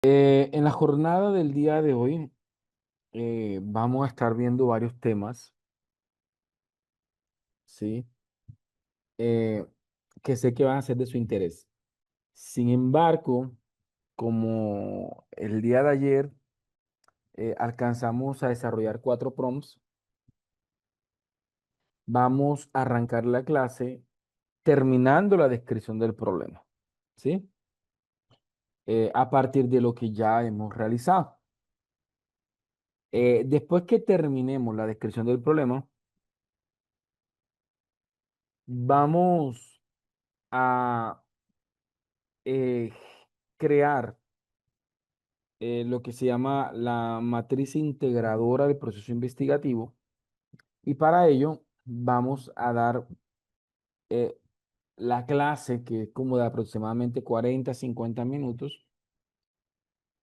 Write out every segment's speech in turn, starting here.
En la jornada del día de hoy vamos a estar viendo varios temas, ¿sí? Eh, que sé que van a ser de su interés. Sin embargo, como el día de ayer alcanzamos a desarrollar 4 prompts, vamos a arrancar la clase terminando la descripción del problema, ¿sí? A partir de lo que ya hemos realizado. Después que terminemos la descripción del problema, vamos a eh, crear lo que se llama la matriz integradora del proceso investigativo, y para ello vamos a dar eh, la clase, que es como de aproximadamente 40 a 50 minutos,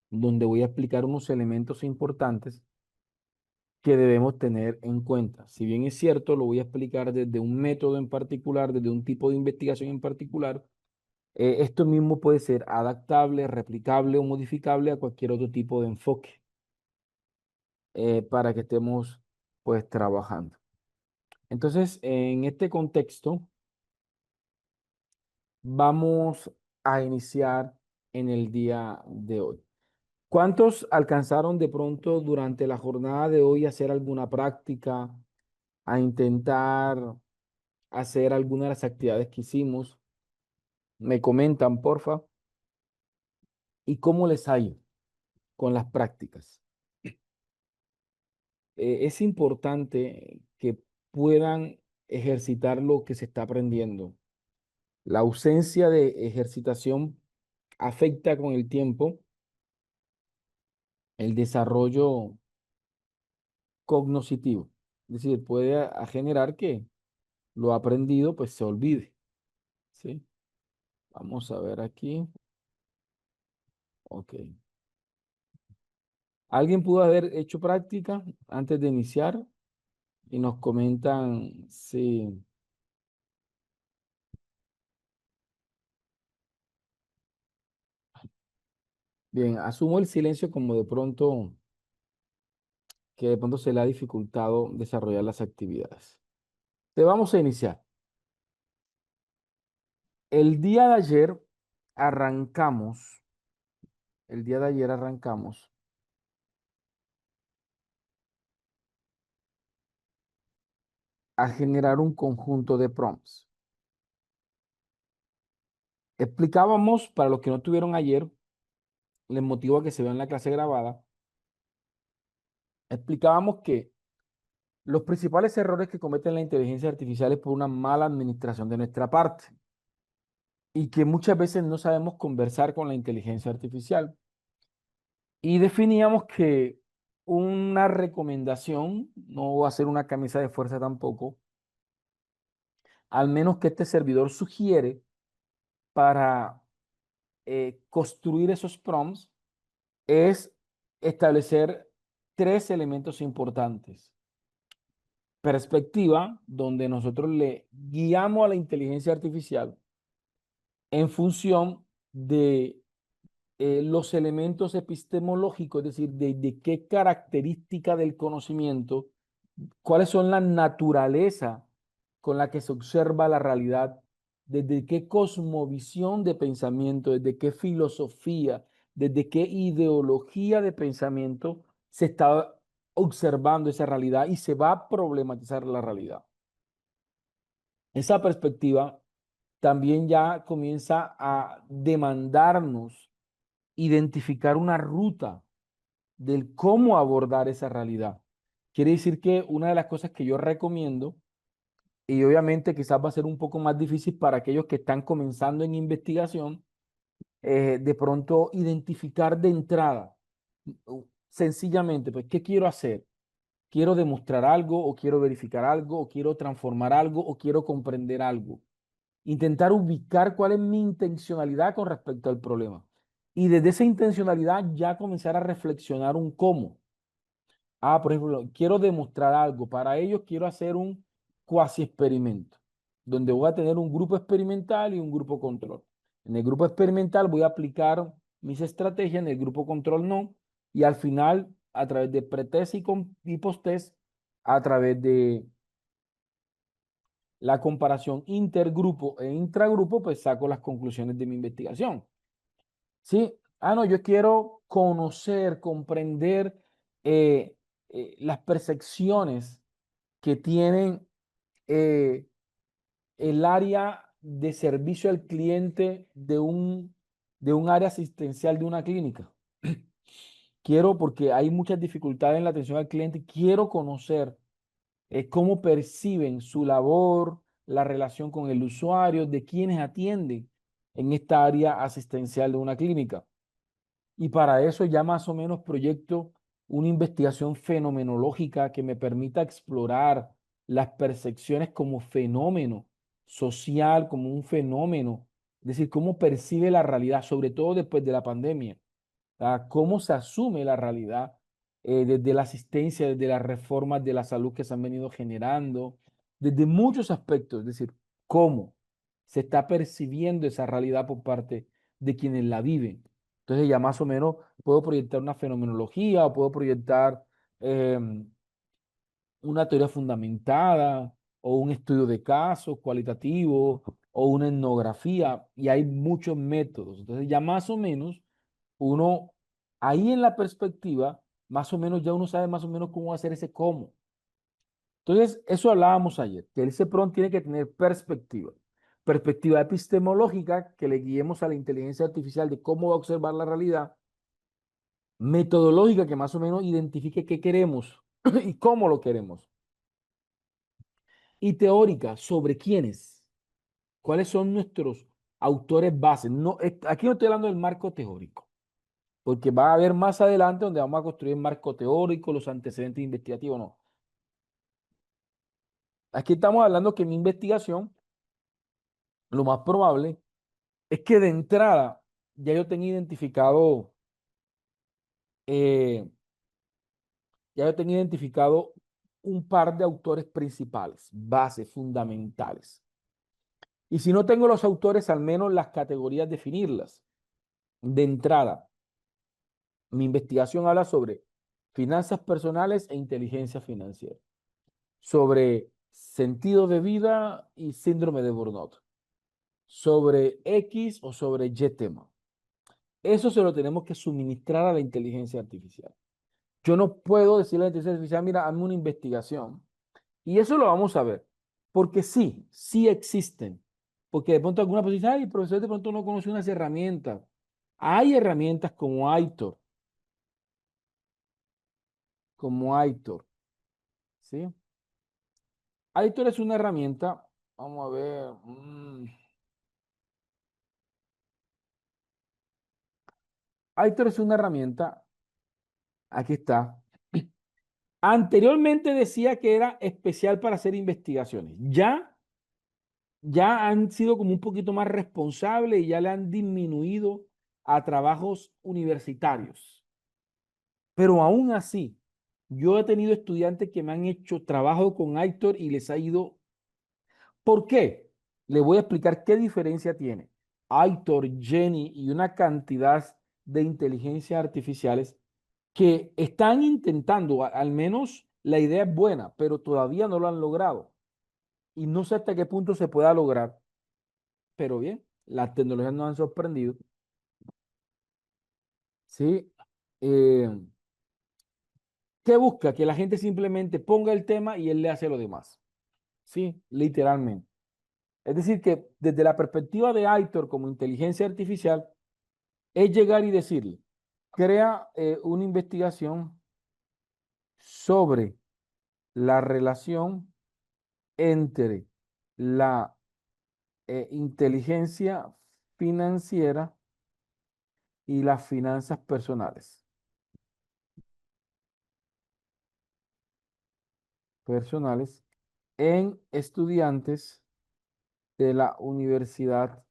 donde voy a explicar unos elementos importantes que debemos tener en cuenta. Si bien es cierto, lo voy a explicar desde un método en particular, desde un tipo de investigación en particular. Esto mismo puede ser adaptable, replicable o modificable a cualquier otro tipo de enfoque para que estemos pues trabajando. Entonces, en este contexto, vamos a iniciar en el día de hoy. ¿Cuántos alcanzaron de pronto durante la jornada de hoy a hacer alguna práctica, a intentar hacer alguna de las actividades que hicimos? Me comentan, porfa, y cómo les ha ido con las prácticas. Es importante que puedan ejercitar lo que se está aprendiendo. La ausencia de ejercitación afecta con el tiempo el desarrollo cognoscitivo. Es decir, puede a generar que lo aprendido pues se olvide. ¿Sí? Vamos a ver aquí. Ok. ¿Alguien pudo haber hecho práctica antes de iniciar? Y nos comentan si... Bien, asumo el silencio como de pronto que de pronto se le ha dificultado desarrollar las actividades. Te vamos a iniciar. El día de ayer arrancamos, el día de ayer arrancamos a generar un conjunto de prompts. Explicábamos, para los que no tuvieron ayer, les motivo a que se vean la clase grabada, explicábamos que los principales errores que cometen la inteligencia artificial es por una mala administración de nuestra parte y que muchas veces no sabemos conversar con la inteligencia artificial. Y definíamos que una recomendación, no va a ser una camisa de fuerza tampoco, al menos que este servidor sugiere para construir esos prompts, es establecer 3 elementos importantes. Perspectiva, donde nosotros le guiamos a la inteligencia artificial en función de los elementos epistemológicos, es decir, de qué característica del conocimiento, cuáles son la naturaleza con la que se observa la realidad, desde qué cosmovisión de pensamiento, desde qué filosofía, desde qué ideología de pensamiento se está observando esa realidad y se va a problematizar la realidad. Esa perspectiva también ya comienza a demandarnos identificar una ruta del cómo abordar esa realidad. Quiere decir que una de las cosas que yo recomiendo, y obviamente quizás va a ser un poco más difícil para aquellos que están comenzando en investigación, de pronto identificar de entrada, sencillamente, pues, ¿qué quiero hacer? ¿Quiero demostrar algo o quiero verificar algo o quiero transformar algo o quiero comprender algo? Intentar ubicar cuál es mi intencionalidad con respecto al problema. Y desde esa intencionalidad ya comenzar a reflexionar un cómo. Por ejemplo, quiero demostrar algo. Para ello quiero hacer un cuasi experimento, donde voy a tener un grupo experimental y un grupo control. En el grupo experimental voy a aplicar mis estrategias, en el grupo control no, y al final, a través de pretest y posttest, a través de la comparación intergrupo e intragrupo, pues saco las conclusiones de mi investigación. ¿Sí? Ah, no, yo quiero conocer, comprender eh, las percepciones que tienen eh, el área de servicio al cliente de un área asistencial de una clínica. Quiero, porque hay muchas dificultades en la atención al cliente, quiero conocer cómo perciben su labor, la relación con el usuario, de quienes atienden en esta área asistencial de una clínica. Y para eso ya más o menos proyecto una investigación fenomenológica que me permita explorar las percepciones como fenómeno social, como un fenómeno, es decir, cómo percibe la realidad, sobre todo después de la pandemia, cómo se asume la realidad desde la asistencia, desde las reformas de la salud que se han venido generando, desde muchos aspectos, es decir, cómo se está percibiendo esa realidad por parte de quienes la viven. Entonces ya más o menos puedo proyectar una fenomenología o puedo proyectar una teoría fundamentada o un estudio de casos cualitativo o una etnografía y hay muchos métodos. Entonces ya más o menos uno, ahí en la perspectiva, más o menos ya uno sabe más o menos cómo hacer ese cómo. Entonces, eso hablábamos ayer, que ese PRON tiene que tener perspectiva. Perspectiva epistemológica que le guiemos a la inteligencia artificial de cómo va a observar la realidad. Metodológica que más o menos identifique qué queremos y cómo lo queremos. Y teórica sobre quiénes, cuáles son nuestros autores bases. No, aquí no estoy hablando del marco teórico, porque va a haber más adelante donde vamos a construir el marco teórico, los antecedentes investigativos, no. Aquí estamos hablando que mi investigación, lo más probable es que de entrada ya yo tenga identificado, eh, ya yo tenga identificado un par de autores principales, bases fundamentales. Y si no tengo los autores, al menos las categorías definirlas. De entrada, mi investigación habla sobre finanzas personales e inteligencia financiera, sobre sentido de vida y síndrome de burnout, sobre X o sobre Y tema. Eso se lo tenemos que suministrar a la inteligencia artificial. Yo no puedo decirle a la inteligencia artificial, mira, hazme una investigación. Y eso lo vamos a ver. Porque sí, sí existen. Porque de pronto alguna persona dice, ay, el profesor de pronto no conoce unas herramientas. Hay herramientas como Aitor, ¿sí? Aitor es una herramienta, vamos a ver, Aitor es una herramienta, aquí está. Anteriormente decía que era especial para hacer investigaciones. Ya han sido como un poquito más responsables y ya le han disminuido a trabajos universitarios. Pero aún así, yo he tenido estudiantes que me han hecho trabajo con Aitor y les ha ido. ¿Por qué? Le voy a explicar qué diferencia tiene Aitor, Jenny y una cantidad de inteligencias artificiales que están intentando, al menos la idea es buena, pero todavía no lo han logrado. Y no sé hasta qué punto se pueda lograr, pero bien, las tecnologías nos han sorprendido. ¿Sí? Eh, ¿Qué busca? Que la gente simplemente ponga el tema y él le hace lo demás. Sí, literalmente. Es decir, que desde la perspectiva de Aitor como inteligencia artificial, es llegar y decirle, crea una investigación sobre la relación entre la inteligencia financiera y las finanzas personales en estudiantes de la Universidad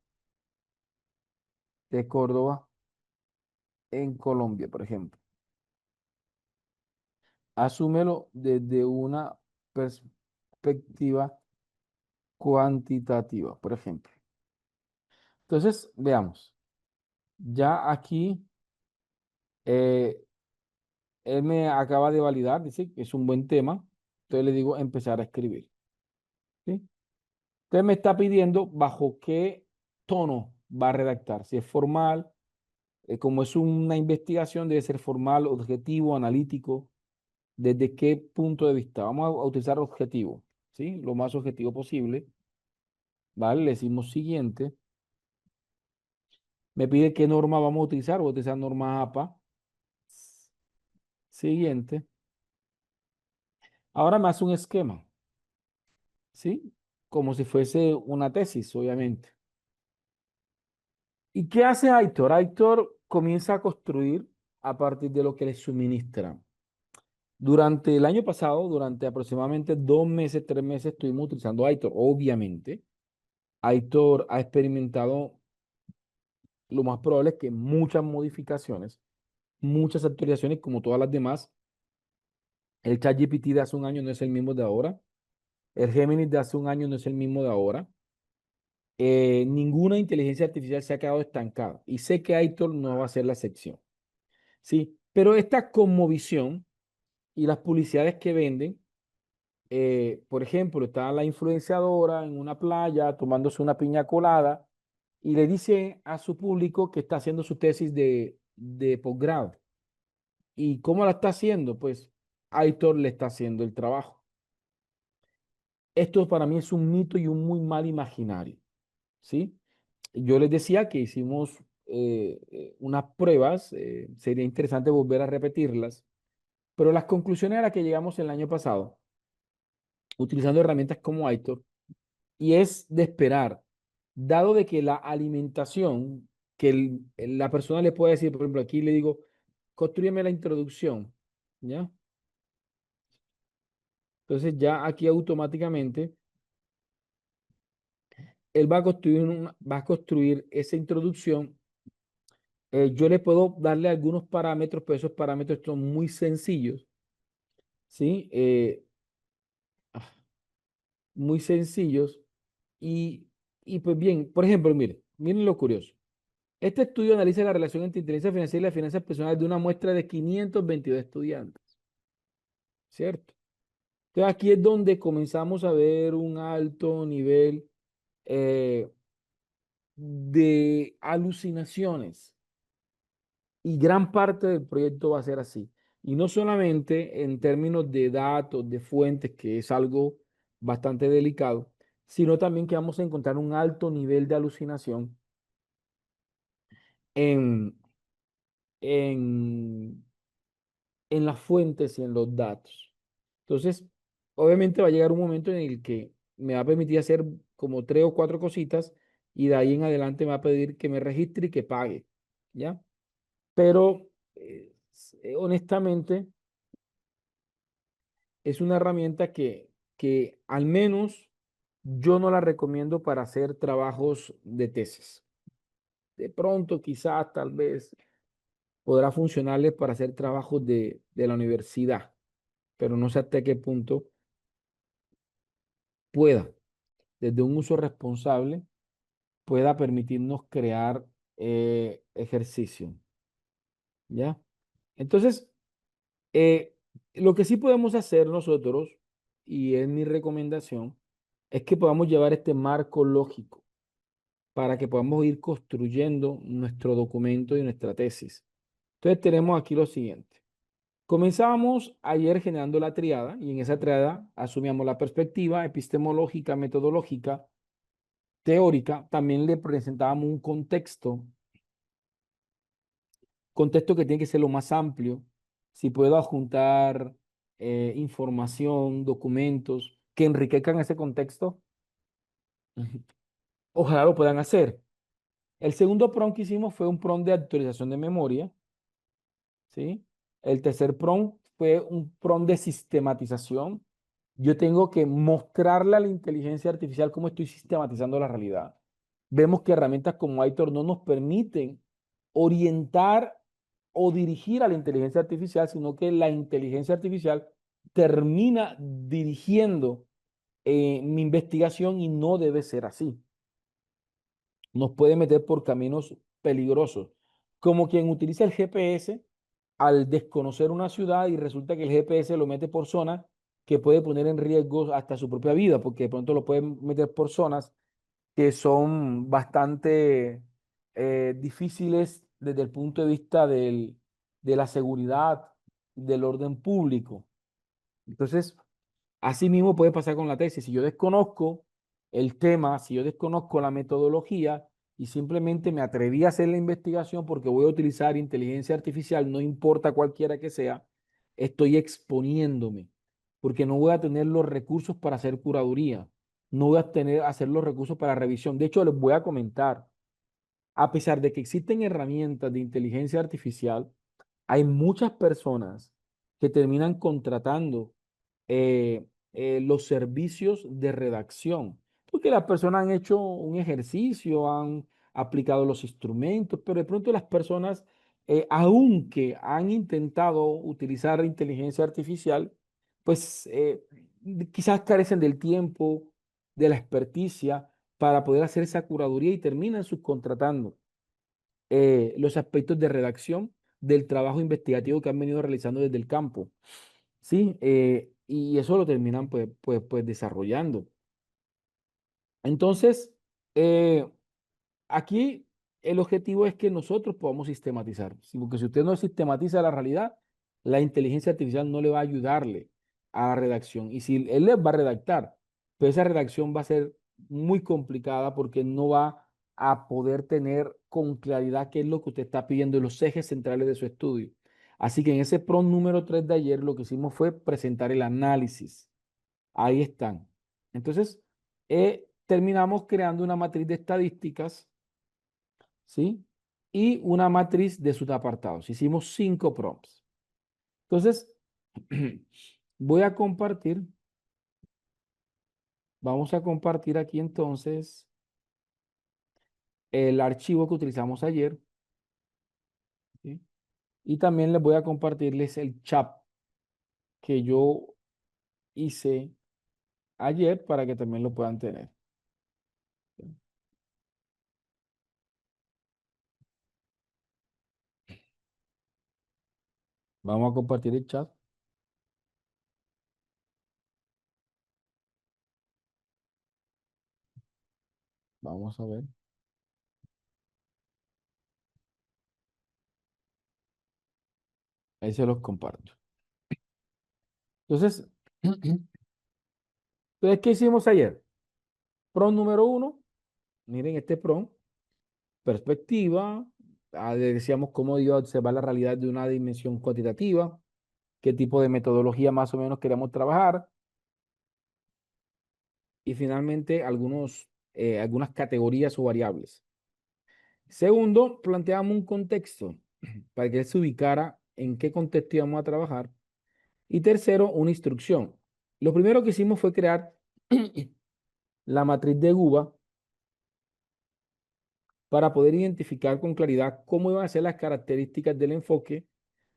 de Córdoba en Colombia, por ejemplo. Asúmelo desde una perspectiva cuantitativa, por ejemplo. Entonces, veamos. Ya aquí eh, él me acaba de validar, dice que es un buen tema. Entonces le digo empezar a escribir. ¿Sí? Entonces me está pidiendo bajo qué tono va a redactar. Si es formal, como es una investigación, debe ser formal, objetivo, analítico. ¿Desde qué punto de vista? Vamos a utilizar objetivo, ¿sí? Lo más objetivo posible. ¿Vale? Le decimos siguiente. Me pide qué norma vamos a utilizar. Voy a utilizar norma APA. Siguiente. Ahora me hace un esquema, ¿sí? Como si fuese una tesis, obviamente. ¿Y qué hace Aitor? Aitor comienza a construir a partir de lo que le suministran. Durante el año pasado, durante aproximadamente 2 meses, 3 meses, estuvimos utilizando Aitor. Obviamente, Aitor ha experimentado lo más probable es que muchas modificaciones, muchas actualizaciones, como todas las demás. El ChatGPT de hace un año no es el mismo de ahora. El Gemini de hace un año no es el mismo de ahora. Ninguna inteligencia artificial se ha quedado estancada. Y sé que Aitor no va a ser la excepción. Sí, pero esta conmovisión y las publicidades que venden, por ejemplo, está la influenciadora en una playa tomándose una piña colada y le dice a su público que está haciendo su tesis de posgrado. ¿Y cómo la está haciendo? Pues Aitor le está haciendo el trabajo. Esto para mí es un mito y un muy mal imaginario, ¿sí? Yo les decía que hicimos unas pruebas, sería interesante volver a repetirlas, pero las conclusiones a las que llegamos el año pasado, utilizando herramientas como Aitor, y es de esperar, dado de que la alimentación, que la persona le puede decir, por ejemplo, aquí le digo, construyeme la introducción, ¿ya? Entonces ya aquí automáticamente él va a construir esa introducción. Yo le puedo darle algunos parámetros, pero esos parámetros son muy sencillos, ¿sí? Muy sencillos. Y, y pues bien, por ejemplo, miren lo curioso. Este estudio analiza la relación entre inteligencia financiera y las finanzas personales de una muestra de 522 estudiantes, ¿cierto? Entonces aquí es donde comenzamos a ver un alto nivel eh, de alucinaciones. Y gran parte del proyecto va a ser así. Y no solamente en términos de datos, de fuentes, que es algo bastante delicado, sino también que vamos a encontrar un alto nivel de alucinación en, en, en las fuentes y en los datos. Entonces, obviamente va a llegar un momento en el que me va a permitir hacer como 3 o 4 cositas y de ahí en adelante me va a pedir que me registre y que pague, ¿ya? Pero honestamente es una herramienta que al menos yo no la recomiendo para hacer trabajos de tesis. De pronto, quizás, tal vez, podrá funcionarles para hacer trabajos de la universidad, pero no sé hasta qué punto pueda, desde un uso responsable, pueda permitirnos crear ejercicio. ¿Ya? Entonces, Eh, lo que sí podemos hacer nosotros, y es mi recomendación, es que podamos llevar este marco lógico para que podamos ir construyendo nuestro documento y nuestra tesis. Entonces tenemos aquí lo siguiente. Comenzamos ayer generando la triada y en esa triada asumíamos la perspectiva epistemológica, metodológica, teórica. También le presentábamos un contexto que tiene que ser lo más amplio. Si puedo adjuntar información, documentos que enriquezcan ese contexto, ujú, ojalá lo puedan hacer. El segundo prompt que hicimos fue un prompt de actualización de memoria, ¿sí? El tercer prompt fue un prompt de sistematización. Yo tengo que mostrarle a la inteligencia artificial cómo estoy sistematizando la realidad. Vemos que herramientas como Aitor no nos permiten orientar o dirigir a la inteligencia artificial, sino que la inteligencia artificial termina dirigiendo mi investigación y no debe ser así. Nos puede meter por caminos peligrosos. como quien utiliza el GPS al desconocer una ciudad y resulta que el GPS lo mete por zonas que puede poner en riesgo hasta su propia vida, porque de pronto lo pueden meter por zonas que son bastante difíciles desde el punto de vista de la seguridad, del orden público. Entonces, así mismo puede pasar con la tesis. Si yo desconozco el tema, si yo desconozco la metodología y simplemente me atreví a hacer la investigación porque voy a utilizar inteligencia artificial, no importa cualquiera que sea, estoy exponiéndome porque no voy a tener los recursos para hacer curaduría, no voy a tener hacer los recursos para revisión. De hecho, les voy a comentar, a pesar de que existen herramientas de inteligencia artificial, hay muchas personas que terminan contratando los servicios de redacción, porque las personas han hecho un ejercicio, han aplicado los instrumentos, pero de pronto las personas, aunque han intentado utilizar inteligencia artificial, pues quizás carecen del tiempo, de la experticia para poder hacer esa curaduría y terminan subcontratando los aspectos de redacción del trabajo investigativo que han venido realizando desde el campo. Sí, y eso lo terminan pues desarrollando. Entonces, eh, aquí el objetivo es que nosotros podamos sistematizar, ¿sí? Porque si usted no sistematiza la realidad, la inteligencia artificial no le va a ayudarle a la redacción. Y si él les va a redactar, pues esa redacción va a ser muy complicada porque no va a poder tener con claridad qué es lo que usted está pidiendo, los ejes centrales de su estudio. Así que en ese PROM número 3 de ayer lo que hicimos fue presentar el análisis. Ahí están. Entonces, terminamos creando una matriz de estadísticas, ¿sí? Y una matriz de subapartados. Hicimos 5 prompts. Entonces, voy a compartir, vamos a compartir aquí entonces el archivo que utilizamos ayer, ¿sí? Y también les voy a compartirles el chat que yo hice ayer para que también lo puedan tener. Vamos a compartir el chat. Vamos a ver. Ahí se los comparto. Entonces, entonces, ¿qué hicimos ayer? Prompt número 1. Miren este prompt. Perspectiva. Decíamos cómo iba a observar la realidad de una dimensión cuantitativa. Qué tipo de metodología más o menos queremos trabajar. Y finalmente, algunas categorías o variables. Segundo, planteamos un contexto para que él se ubicara en qué contexto íbamos a trabajar. Y tercero, una instrucción. Lo primero que hicimos fue crear la matriz de GUBA para poder identificar con claridad cómo iban a ser las características del enfoque,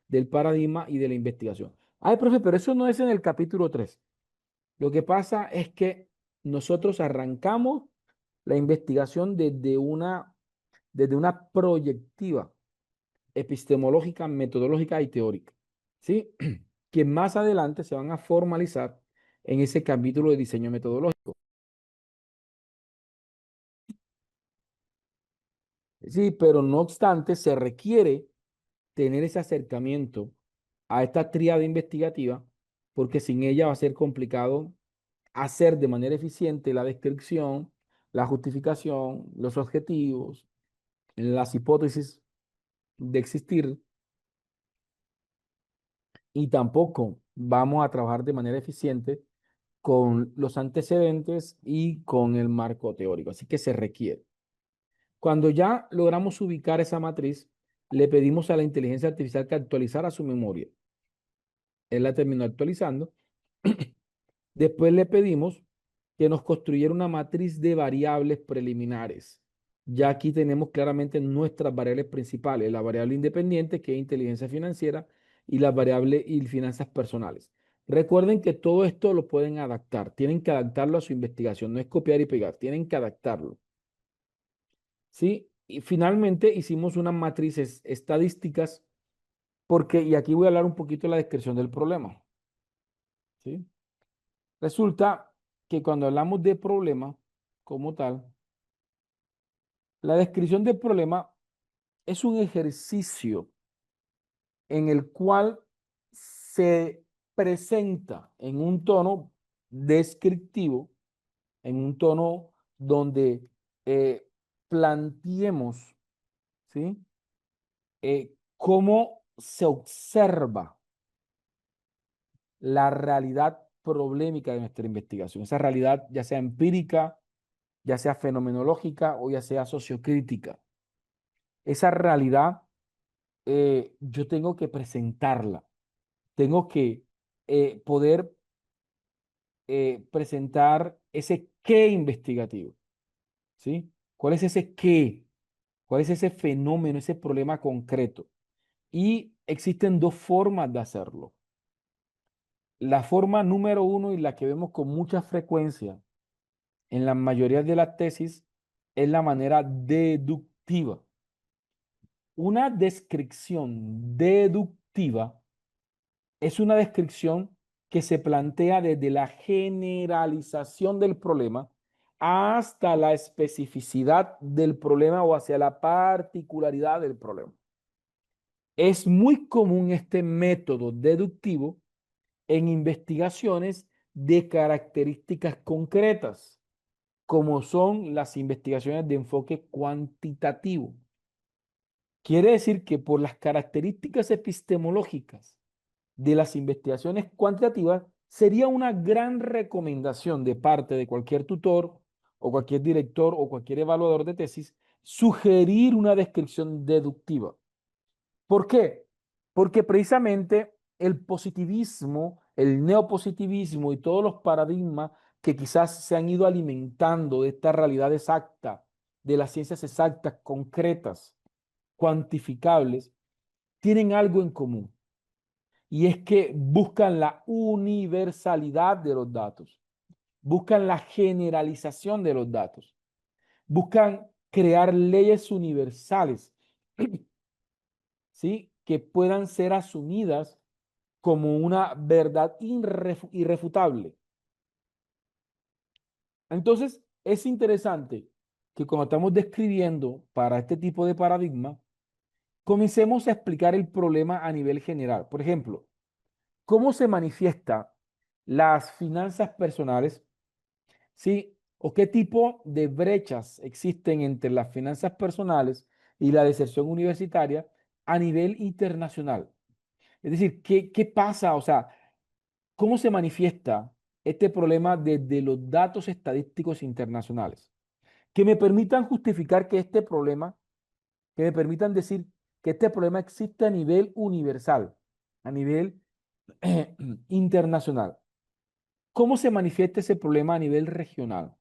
del paradigma y de la investigación. Ay, profe, pero eso no es en el capítulo 3. Lo que pasa es que nosotros arrancamos la investigación desde una proyectiva epistemológica, metodológica y teórica, ¿sí? Que más adelante se van a formalizar en ese capítulo de diseño metodológico. Sí, pero no obstante, se requiere tener ese acercamiento a esta tríada investigativa, porque sin ella va a ser complicado hacer de manera eficiente la descripción, la justificación, los objetivos, las hipótesis de existir, y tampoco vamos a trabajar de manera eficiente con los antecedentes y con el marco teórico. Así que se requiere. Cuando ya logramos ubicar esa matriz, le pedimos a la inteligencia artificial que actualizara su memoria. Él la terminó actualizando. Después le pedimos que nos construyera una matriz de variables preliminares. Ya aquí tenemos claramente nuestras variables principales, la variable independiente, que es inteligencia financiera, y las variables y finanzas personales. Recuerden que todo esto lo pueden adaptar, tienen que adaptarlo a su investigación, no es copiar y pegar, tienen que adaptarlo. ¿Sí? Y finalmente hicimos unas matrices estadísticas porque, y aquí voy a hablar un poquito de la descripción del problema, ¿sí? Resulta que cuando hablamos de problema como tal, la descripción del problema es un ejercicio en el cual se presenta en un tono descriptivo, en un tono donde planteemos, ¿sí? Cómo se observa la realidad problemática de nuestra investigación. Esa realidad ya sea empírica, ya sea fenomenológica o ya sea sociocrítica. Esa realidad yo tengo que presentarla, tengo que poder presentar ese qué investigativo, ¿sí? ¿Cuál es ese qué? ¿Cuál es ese fenómeno, ese problema concreto? Y existen dos formas de hacerlo. La forma número uno y la que vemos con mucha frecuencia en la mayoría de las tesis es la manera deductiva. Una descripción deductiva es una descripción que se plantea desde la generalización del problema hasta la especificidad del problema o hacia la particularidad del problema. Es muy común este método deductivo en investigaciones de características concretas, como son las investigaciones de enfoque cuantitativo. Quiere decir que por las características epistemológicas de las investigaciones cuantitativas, sería una gran recomendación de parte de cualquier tutor o cualquier director o cualquier evaluador de tesis sugerir una descripción deductiva. ¿Por qué? Porque precisamente el positivismo, el neopositivismo y todos los paradigmas que quizás se han ido alimentando de esta realidad exacta, de las ciencias exactas, concretas, cuantificables, tienen algo en común. Y es que buscan la universalidad de los datos, buscan la generalización de los datos, buscan crear leyes universales, ¿sí? Que puedan ser asumidas como una verdad irrefutable. Entonces, es interesante que cuando estamos describiendo para este tipo de paradigma, comencemos a explicar el problema a nivel general. Por ejemplo, ¿cómo se manifiesta las finanzas personales? ¿Sí? ¿O qué tipo de brechas existen entre las finanzas personales y la deserción universitaria a nivel internacional? Es decir, ¿qué pasa? O sea, ¿cómo se manifiesta este problema desde los datos estadísticos internacionales? Que me permitan justificar que este problema, que me permitan decir que este problema existe a nivel universal, a nivel internacional. ¿Cómo se manifiesta ese problema a nivel regional?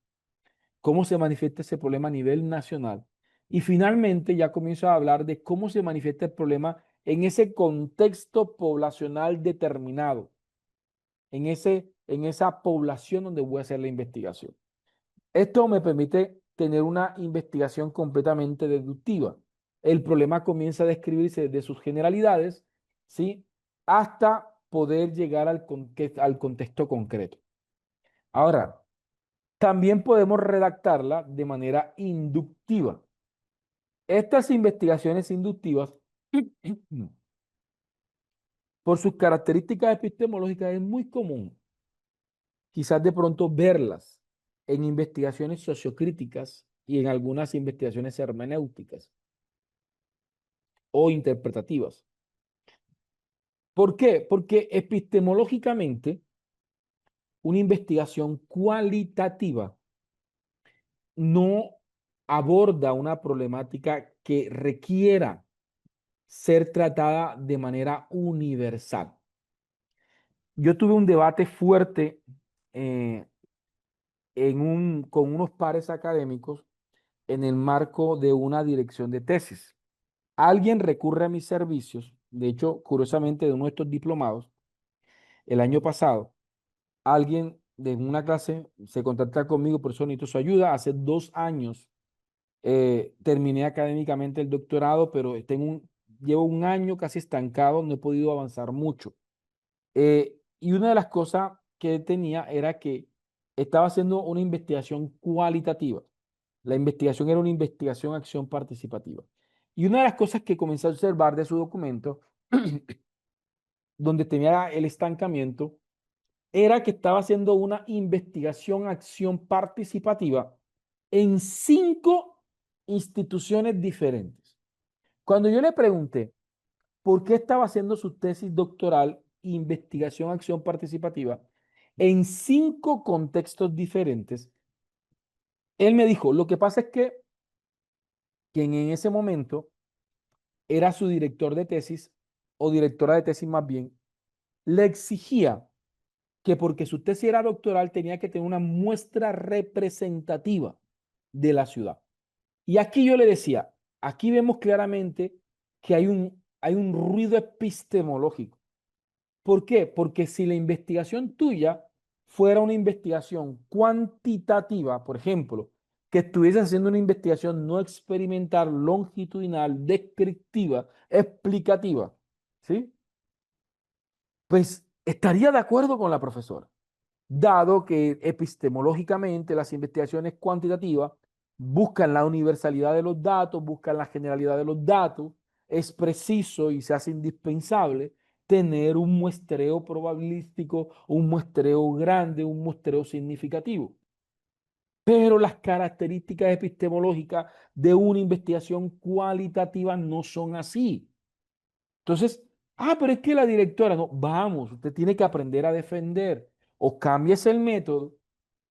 ¿Cómo se manifiesta ese problema a nivel nacional? Y finalmente ya comienzo a hablar de cómo se manifiesta el problema en ese contexto poblacional determinado, en esa población donde voy a hacer la investigación. Esto me permite tener una investigación completamente deductiva. El problema comienza a describirse desde sus generalidades, ¿sí? Hasta poder llegar al contexto concreto. Ahora, también podemos redactarla de manera inductiva. Estas investigaciones inductivas, por sus características epistemológicas, es muy común quizás de pronto verlas en investigaciones sociocríticas y en algunas investigaciones hermenéuticas o interpretativas. ¿Por qué? Porque epistemológicamente una investigación cualitativa no aborda una problemática que requiera ser tratada de manera universal. Yo tuve un debate fuerte eh, con unos pares académicos en el marco de una dirección de tesis. Alguien recurre a mis servicios, de hecho, curiosamente, de uno de estos diplomados, el año pasado, alguien de una clase se contacta conmigo, por eso necesito su ayuda. Hace 2 años Terminé académicamente el doctorado, pero llevo un año casi estancado, no he podido avanzar mucho. Y una de las cosas que tenía era que estaba haciendo una investigación cualitativa. La investigación era una investigación acción participativa. Y una de las cosas que comencé a observar de su documento, donde tenía el estancamiento, era que estaba haciendo una investigación acción participativa en 5 instituciones diferentes. Cuando yo le pregunté por qué estaba haciendo su tesis doctoral, investigación acción participativa, en 5 contextos diferentes, él me dijo, lo que pasa es que quien en ese momento era su director de tesis, o directora de tesis más bien, le exigía que porque su tesis era doctoral tenía que tener una muestra representativa de la ciudad. Y aquí yo le decía, aquí vemos claramente que hay un ruido epistemológico. ¿Por qué? Porque si la investigación tuya fuera una investigación cuantitativa, por ejemplo, que estuvieses haciendo una investigación no experimental, longitudinal, descriptiva, explicativa, ¿sí? Pues estaría de acuerdo con la profesora, dado que epistemológicamente las investigaciones cuantitativas buscan la universalidad de los datos, buscan la generalidad de los datos, es preciso y se hace indispensable tener un muestreo probabilístico, un muestreo grande, un muestreo significativo. Pero las características epistemológicas de una investigación cualitativa no son así. Entonces, pero es que la directora, no, vamos, usted tiene que aprender a defender o cambies el método,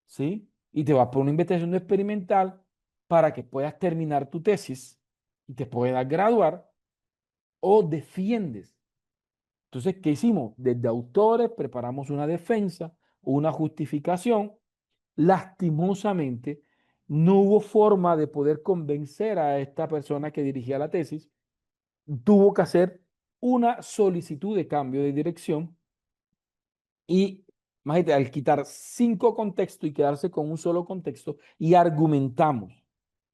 ¿sí? Y te vas por una investigación experimental para que puedas terminar tu tesis y te puedas graduar o defiendes. Entonces, ¿qué hicimos? Desde autores preparamos una defensa, una justificación. Lastimosamente, no hubo forma de poder convencer a esta persona que dirigía la tesis. Tuvo que hacer una solicitud de cambio de dirección y, imagínate, al quitar 5 contextos y quedarse con un solo contexto y argumentamos.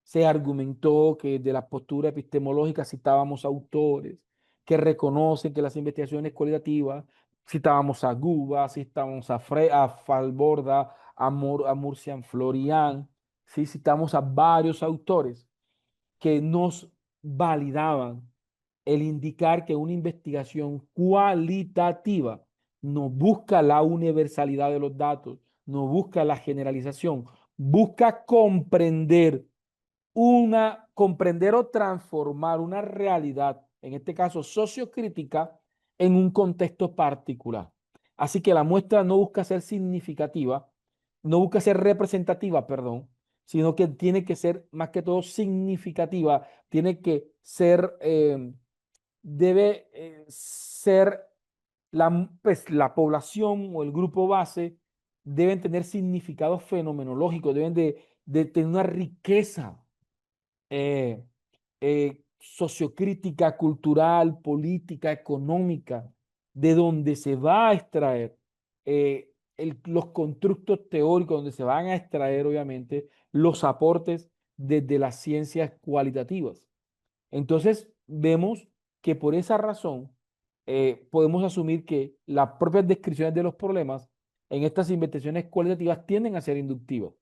Se argumentó que de la postura epistemológica citábamos autores que reconocen que las investigaciones cualitativas, citábamos a Guba, citábamos a Falborda, a Murcian Florian, ¿sí? Citamos a varios autores que nos validaban el indicar que una investigación cualitativa no busca la universalidad de los datos, no busca la generalización, busca comprender o transformar una realidad, en este caso sociocrítica, en un contexto particular. Así que la muestra no busca ser significativa, no busca ser representativa, perdón, sino que tiene que ser más que todo significativa, tiene que ser, debe ser pues, la población o el grupo base deben tener significados fenomenológicos, deben de tener una riqueza sociocrítica, cultural, política, económica, de donde se va a extraer los constructos teóricos, donde se van a extraer, obviamente, los aportes desde las ciencias cualitativas. Entonces, vemos que por esa razón podemos asumir que las propias descripciones de los problemas en estas investigaciones cualitativas tienden a ser inductivas.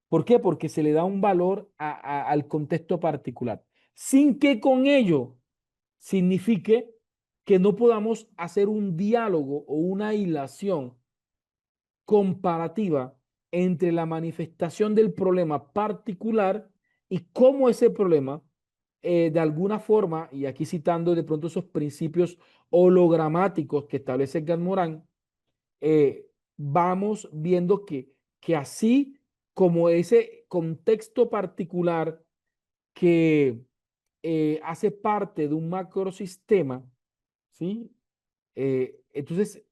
¿Por qué? Porque se le da un valor al contexto particular, sin que con ello signifique que no podamos hacer un diálogo o una hilación comparativa entre la manifestación del problema particular y cómo ese problema, de alguna forma, y aquí citando de pronto esos principios hologramáticos que establece Morán, vamos viendo que así como ese contexto particular que hace parte de un macrosistema, ¿sí? Entonces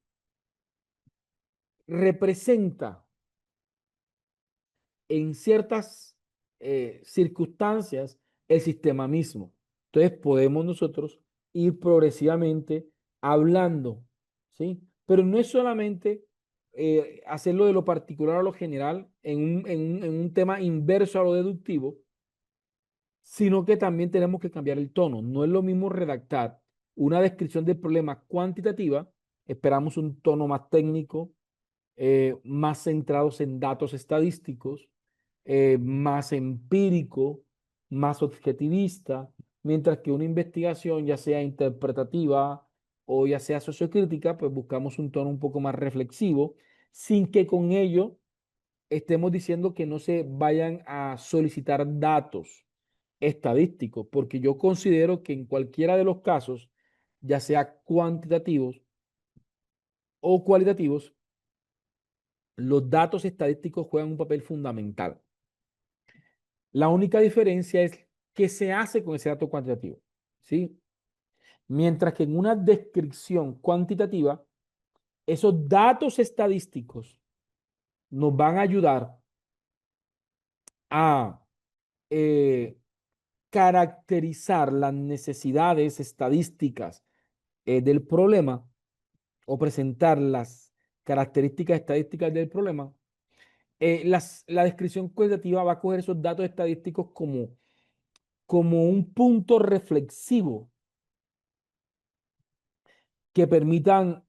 representa en ciertas circunstancias el sistema mismo. Entonces podemos nosotros ir progresivamente hablando, ¿sí? Pero no es solamente hacerlo de lo particular a lo general en un tema inverso a lo deductivo, sino que también tenemos que cambiar el tono. No es lo mismo redactar una descripción del problema cuantitativa, esperamos un tono más técnico, más centrados en datos estadísticos, más empírico, más objetivista, mientras que una investigación, ya sea interpretativa o ya sea sociocrítica, pues buscamos un tono un poco más reflexivo, sin que con ello estemos diciendo que no se vayan a solicitar datos estadísticos, porque yo considero que en cualquiera de los casos, ya sea cuantitativos o cualitativos, los datos estadísticos juegan un papel fundamental. La única diferencia es qué se hace con ese dato cuantitativo, ¿sí? Mientras que en una descripción cuantitativa, esos datos estadísticos nos van a ayudar a eh, caracterizar las necesidades estadísticas del problema o presentar las características estadísticas del problema. La descripción cualitativa va a coger esos datos estadísticos como un punto reflexivo que permitan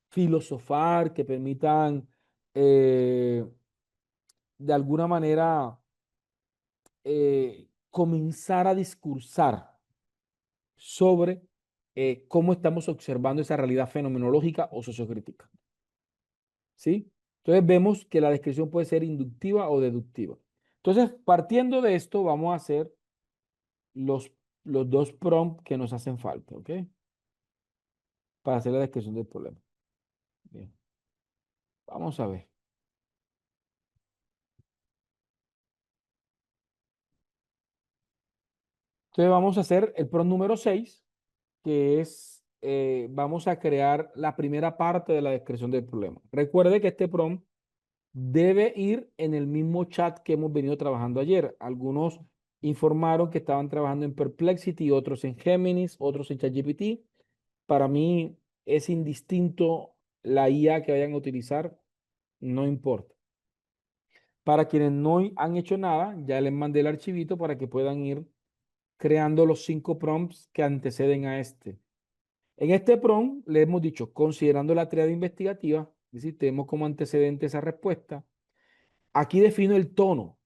filosofar, que permitan eh, de alguna manera comenzar a discursar sobre cómo estamos observando esa realidad fenomenológica o sociocrítica. ¿Sí? Entonces vemos que la descripción puede ser inductiva o deductiva. Entonces, partiendo de esto, vamos a hacer los, los dos prompts que nos hacen falta, ¿ok? Para hacer la descripción del problema. Bien, vamos a ver. Entonces vamos a hacer el prompt número 6, que es, vamos a crear la primera parte de la descripción del problema. Recuerde que este prompt debe ir en el mismo chat que hemos venido trabajando ayer. Algunos informaron que estaban trabajando en Perplexity, otros en Géminis, otros en ChatGPT. Para mí es indistinto la IA que vayan a utilizar, no importa. Para quienes no han hecho nada, ya les mandé el archivito para que puedan ir creando los 5 prompts que anteceden a este. En este prompt le hemos dicho, considerando la triada investigativa, es decir, tenemos como antecedente esa respuesta. Aquí defino el tono.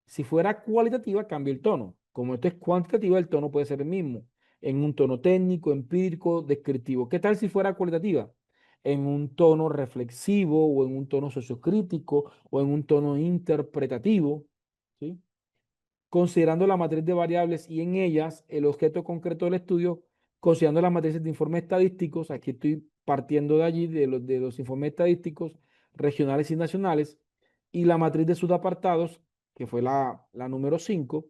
Si fuera cualitativa, cambio el tono. Como esto es cuantitativa, el tono puede ser el mismo. En un tono técnico, empírico, descriptivo. ¿Qué tal si fuera cualitativa? En un tono reflexivo o en un tono sociocrítico o en un tono interpretativo, ¿sí? Considerando la matriz de variables y en ellas el objeto concreto del estudio, considerando las matrices de informes estadísticos, aquí estoy partiendo de allí, de los informes estadísticos regionales y nacionales, y la matriz de subapartados, que fue la número 5,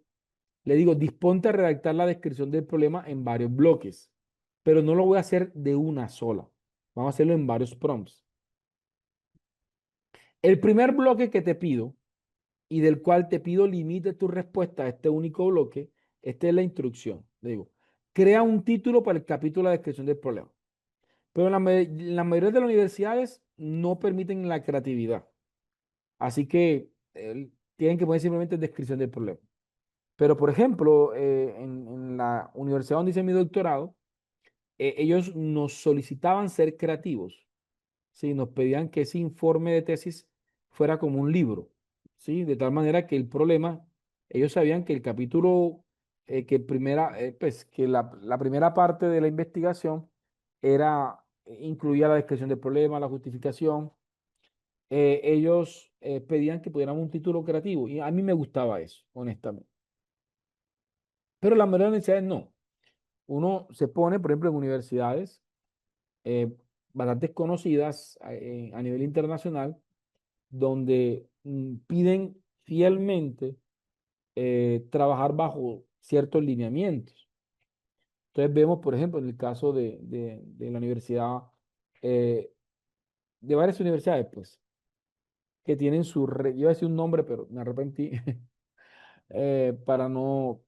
le digo, disponte a redactar la descripción del problema en varios bloques, pero no lo voy a hacer de una sola, vamos a hacerlo en varios prompts. El primer bloque que te pido y del cual te pido limite tu respuesta a este único bloque, esta es la instrucción. Le digo, crea un título para el capítulo de descripción del problema. Pero la mayoría de las universidades no permiten la creatividad. Así que tienen que poner simplemente descripción del problema. Pero, por ejemplo, en la universidad donde hice mi doctorado, ellos nos solicitaban ser creativos. ¿Sí? Nos pedían que ese informe de tesis fuera como un libro, ¿sí? De tal manera que el problema, ellos sabían que el capítulo, pues, que la primera parte de la investigación era, incluía la descripción del problema, la justificación. Ellos pedían que pudiéramos un título creativo y a mí me gustaba eso, honestamente. Pero la mayoría de las universidades no. Uno se pone, por ejemplo, en universidades eh, bastante conocidas a nivel internacional, donde piden fielmente trabajar bajo ciertos lineamientos. Entonces vemos, por ejemplo, en el caso de la universidad, eh, de varias universidades, pues, que tienen yo iba a decir un nombre, pero me arrepentí, para no,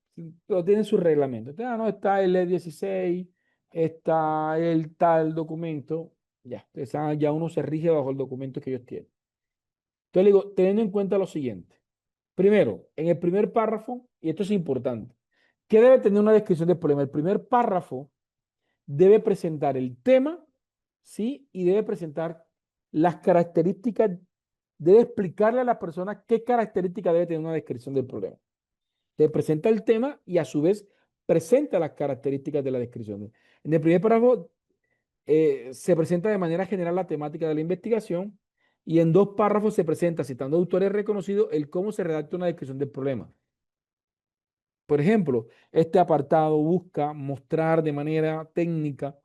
pero tienen su reglamento. Entonces, no, está el E16, está el tal documento, ya, ya uno se rige bajo el documento que ellos tienen. Entonces le digo, teniendo en cuenta lo siguiente. Primero, en el primer párrafo, y esto es importante, ¿qué debe tener una descripción del problema? El primer párrafo debe presentar el tema, ¿sí? Y debe presentar las características, debe explicarle a la persona qué características debe tener una descripción del problema. Te presenta el tema y a su vez presenta las características de la descripción. En el primer párrafo se presenta de manera general la temática de la investigación y en dos párrafos se presenta, citando autores reconocidos, el cómo se redacta una descripción del problema. Por ejemplo, este apartado busca mostrar de manera técnica,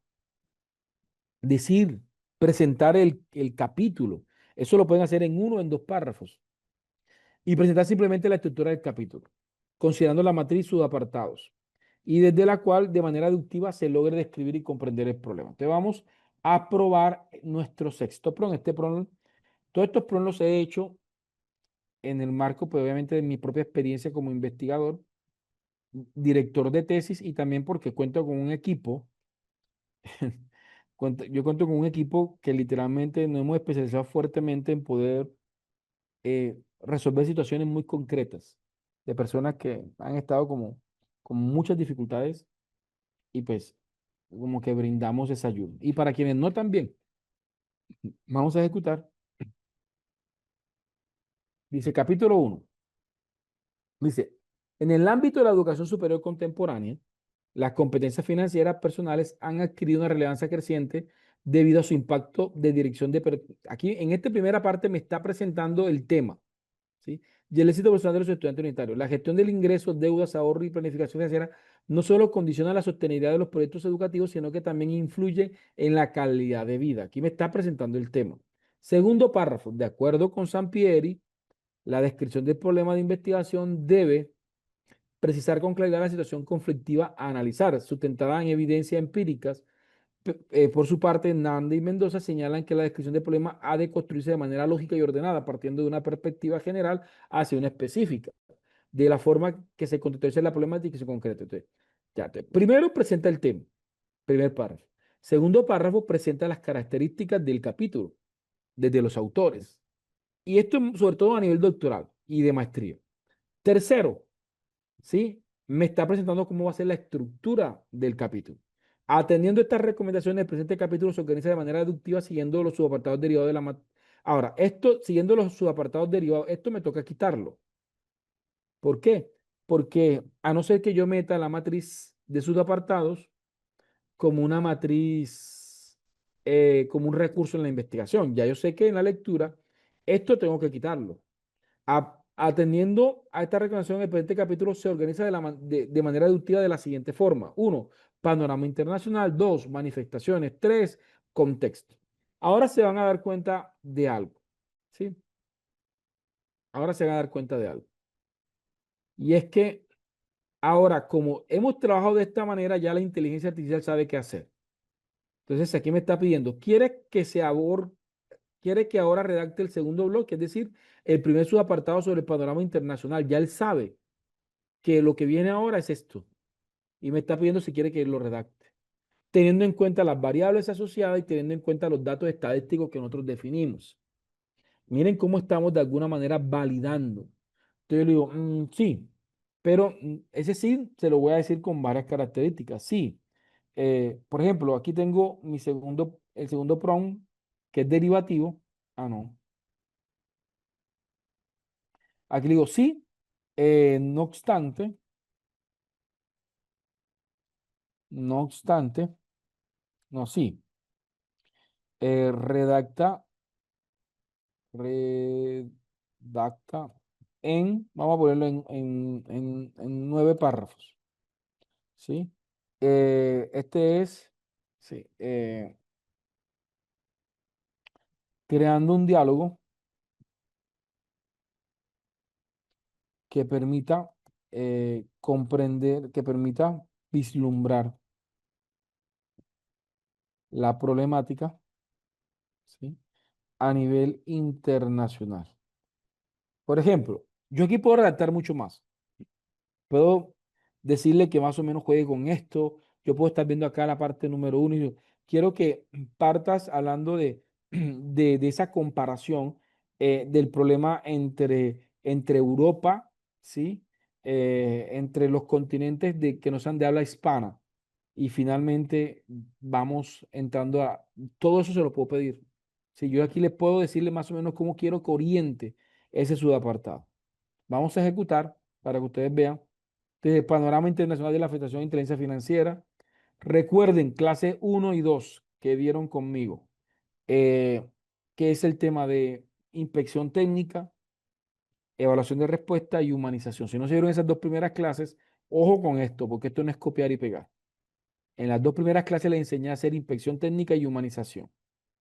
decir, presentar el capítulo. Eso lo pueden hacer en uno o en dos párrafos. Y presentar simplemente la estructura del capítulo, considerando la matriz subapartados, y desde la cual de manera deductiva se logre describir y comprender el problema. Entonces vamos a probar nuestro sexto PRON. Este PRON, todos estos PRON los he hecho en el marco, pues obviamente, de mi propia experiencia como investigador, director de tesis y también porque cuento con un equipo. Yo cuento con un equipo que literalmente nos hemos especializado fuertemente en poder resolver situaciones muy concretas de personas que han estado como con muchas dificultades y pues como que brindamos esa ayuda. Y para quienes no también, vamos a ejecutar. Dice capítulo uno. Dice, en el ámbito de la educación superior contemporánea, las competencias financieras personales han adquirido una relevancia creciente debido a su impacto de dirección de... Aquí en esta primera parte me está presentando el tema, ¿sí? Y el éxito personal de los estudiantes universitarios. La gestión del ingreso, deudas, ahorro y planificación financiera no solo condiciona la sostenibilidad de los proyectos educativos, sino que también influye en la calidad de vida. Aquí me está presentando el tema. Segundo párrafo, de acuerdo con Sampieri, la descripción del problema de investigación debe precisar con claridad la situación conflictiva a analizar, sustentada en evidencias empíricas. Por su parte, Nanda y Mendoza señalan que la descripción del problema ha de construirse de manera lógica y ordenada, partiendo de una perspectiva general hacia una específica, de la forma que se contextualiza la problemática y se concreta. Entonces, primero presenta el tema, primer párrafo. Segundo párrafo presenta las características del capítulo, desde los autores. Y esto sobre todo a nivel doctoral y de maestría. Tercero, ¿sí? Me está presentando cómo va a ser la estructura del capítulo. Atendiendo estas recomendaciones, el presente capítulo se organiza de manera deductiva siguiendo los subapartados derivados de la Ahora, esto, siguiendo los subapartados derivados, esto me toca quitarlo. ¿Por qué? Porque a no ser que yo meta la matriz de subapartados como una matriz, como un recurso en la investigación, ya yo sé que en la lectura esto tengo que quitarlo. Atendiendo a esta recomendación, el presente capítulo se organiza de manera deductiva de la siguiente forma. Uno, panorama internacional. Dos, manifestaciones. Tres, contexto. Ahora se van a dar cuenta de algo, ¿sí? Ahora se van a dar cuenta de algo. Y es que ahora, como hemos trabajado de esta manera, ya la inteligencia artificial sabe qué hacer. Entonces, aquí me está pidiendo, quiere que ahora redacte el segundo bloque, es decir, el primer subapartado sobre el panorama internacional. Ya él sabe que lo que viene ahora es esto y me está pidiendo si quiere que lo redacte, teniendo en cuenta las variables asociadas y teniendo en cuenta los datos estadísticos que nosotros definimos. Miren cómo estamos de alguna manera validando. Entonces yo le digo, sí, pero ese sí se lo voy a decir con varias características. Sí, por ejemplo, aquí tengo el segundo prompt, que es derivativo. Ah, no. Aquí le digo sí, no obstante, no obstante, no, sí, redacta redacta vamos a ponerlo en 9 párrafos, ¿sí? Este es, sí, creando un diálogo que permita comprender, que permita vislumbrar la problemática, ¿sí? A nivel internacional. Por ejemplo, yo aquí puedo redactar mucho más. Puedo decirle que más o menos juegue con esto. Yo puedo estar viendo acá la parte número uno y yo quiero que partas hablando de esa comparación del problema entre entre Europa, ¿sí? Entre los continentes que no sean de habla hispana. Y finalmente vamos entrando a... Todo eso se lo puedo pedir. Si yo aquí les puedo decirle más o menos cómo quiero que oriente ese subapartado. Vamos a ejecutar para que ustedes vean desde el panorama internacional de la afectación de inteligencia financiera. Recuerden clase 1 y 2 que dieron conmigo, eh, que es el tema de inspección técnica, evaluación de respuesta y humanización. Si no se vieron esas dos primeras clases, ojo con esto, porque esto no es copiar y pegar. En las dos primeras clases les enseñé a hacer inspección técnica y humanización.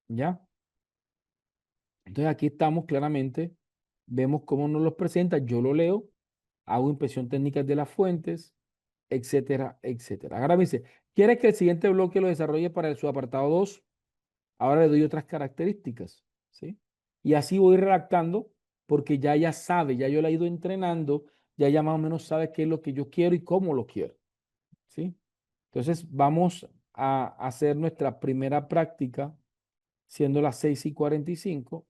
¿Ya? Entonces aquí estamos claramente, vemos cómo nos los presenta, yo lo leo, hago inspección técnica de las fuentes, etcétera, etcétera. Ahora me dice, ¿quieres que el siguiente bloque lo desarrolle para el subapartado 2? Ahora le doy otras características, ¿sí? Y así voy redactando porque ya sabe, ya yo la he ido entrenando, ya más o menos sabe qué es lo que yo quiero y cómo lo quiero, ¿sí? Entonces vamos a hacer nuestra primera práctica, siendo las 6:45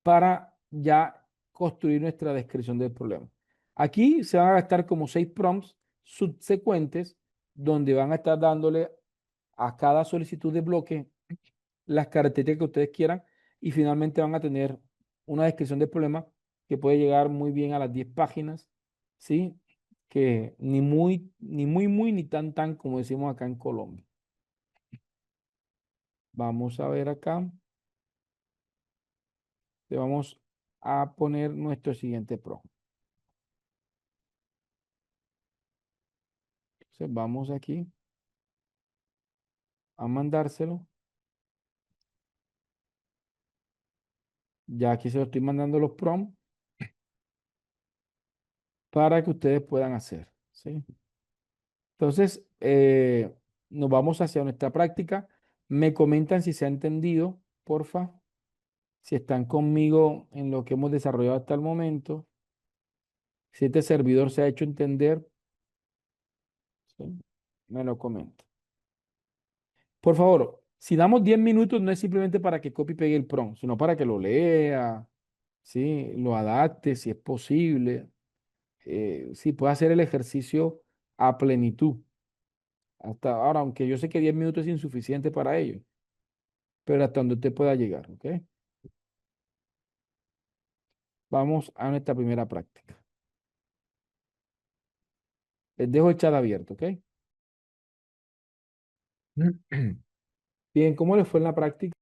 para ya construir nuestra descripción del problema. Aquí se van a gastar como 6 prompts subsecuentes donde van a estar dándole a cada solicitud de bloque las características que ustedes quieran y finalmente van a tener una descripción del problema que puede llegar muy bien a las 10 páginas, ¿sí? Que ni muy, ni tan, tan como decimos acá en Colombia. Vamos a ver acá. Le vamos a poner nuestro siguiente prompt. Entonces vamos aquí a mandárselo. Ya aquí se lo estoy mandando los prompts para que ustedes puedan hacer, ¿sí? Entonces, nos vamos hacia nuestra práctica. Me comentan si se ha entendido, porfa, si están conmigo en lo que hemos desarrollado hasta el momento, si este servidor se ha hecho entender, ¿sí? Me lo comenta. Por favor, si damos 10 minutos, no es simplemente para que copie y pegue el prompt, sino para que lo lea, ¿sí? Lo adapte si es posible. Sí, puede hacer el ejercicio a plenitud. Hasta ahora, aunque yo sé que 10 minutos es insuficiente para ello, pero hasta donde usted pueda llegar, ¿ok? Vamos a nuestra primera práctica. Les dejo el chat abierto, ¿ok? Bien, ¿cómo les fue en la práctica?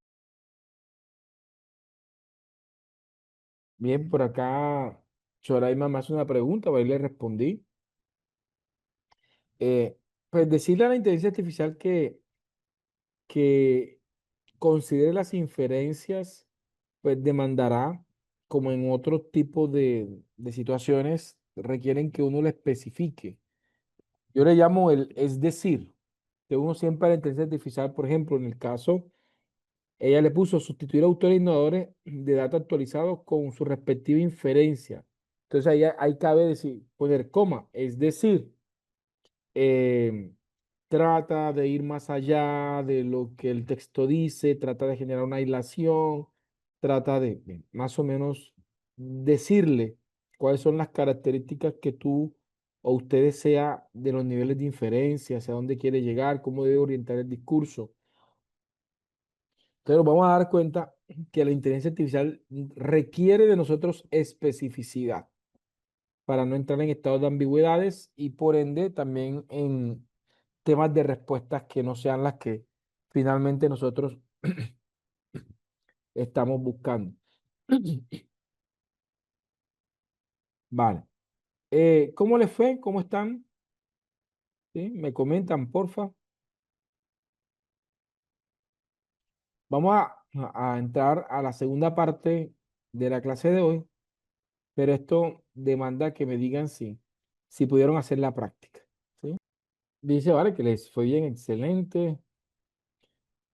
Bien, por acá Soraima me hace una pregunta, ahí le respondí. Eh, pues decirle a la inteligencia artificial que considere las inferencias, pues demandará, como en otros tipos de situaciones, requieren que uno le especifique. Yo le llamo el es decir, que uno siempre a la inteligencia artificial, por ejemplo, en el caso, ella le puso sustituir autores innovadores de datos actualizados con su respectiva inferencia. Entonces ahí cabe decir, poner coma, es decir, eh, trata de ir más allá de lo que el texto dice, trata de generar una aislación, trata de más o menos decirle cuáles son las características que tú o usted desea de los niveles de inferencia, hacia dónde quiere llegar, cómo debe orientar el discurso. Entonces nos vamos a dar cuenta que la inteligencia artificial requiere de nosotros especificidad para no entrar en estados de ambigüedades y por ende también en temas de respuestas que no sean las que finalmente nosotros estamos buscando. Vale. ¿Cómo les fue? ¿Cómo están? ¿Sí? Me comentan, porfa. Vamos a entrar a la segunda parte de la clase de hoy, pero esto demanda que me digan si pudieron hacer la práctica. ¿Sí? Dice, vale, que les fue bien, excelente.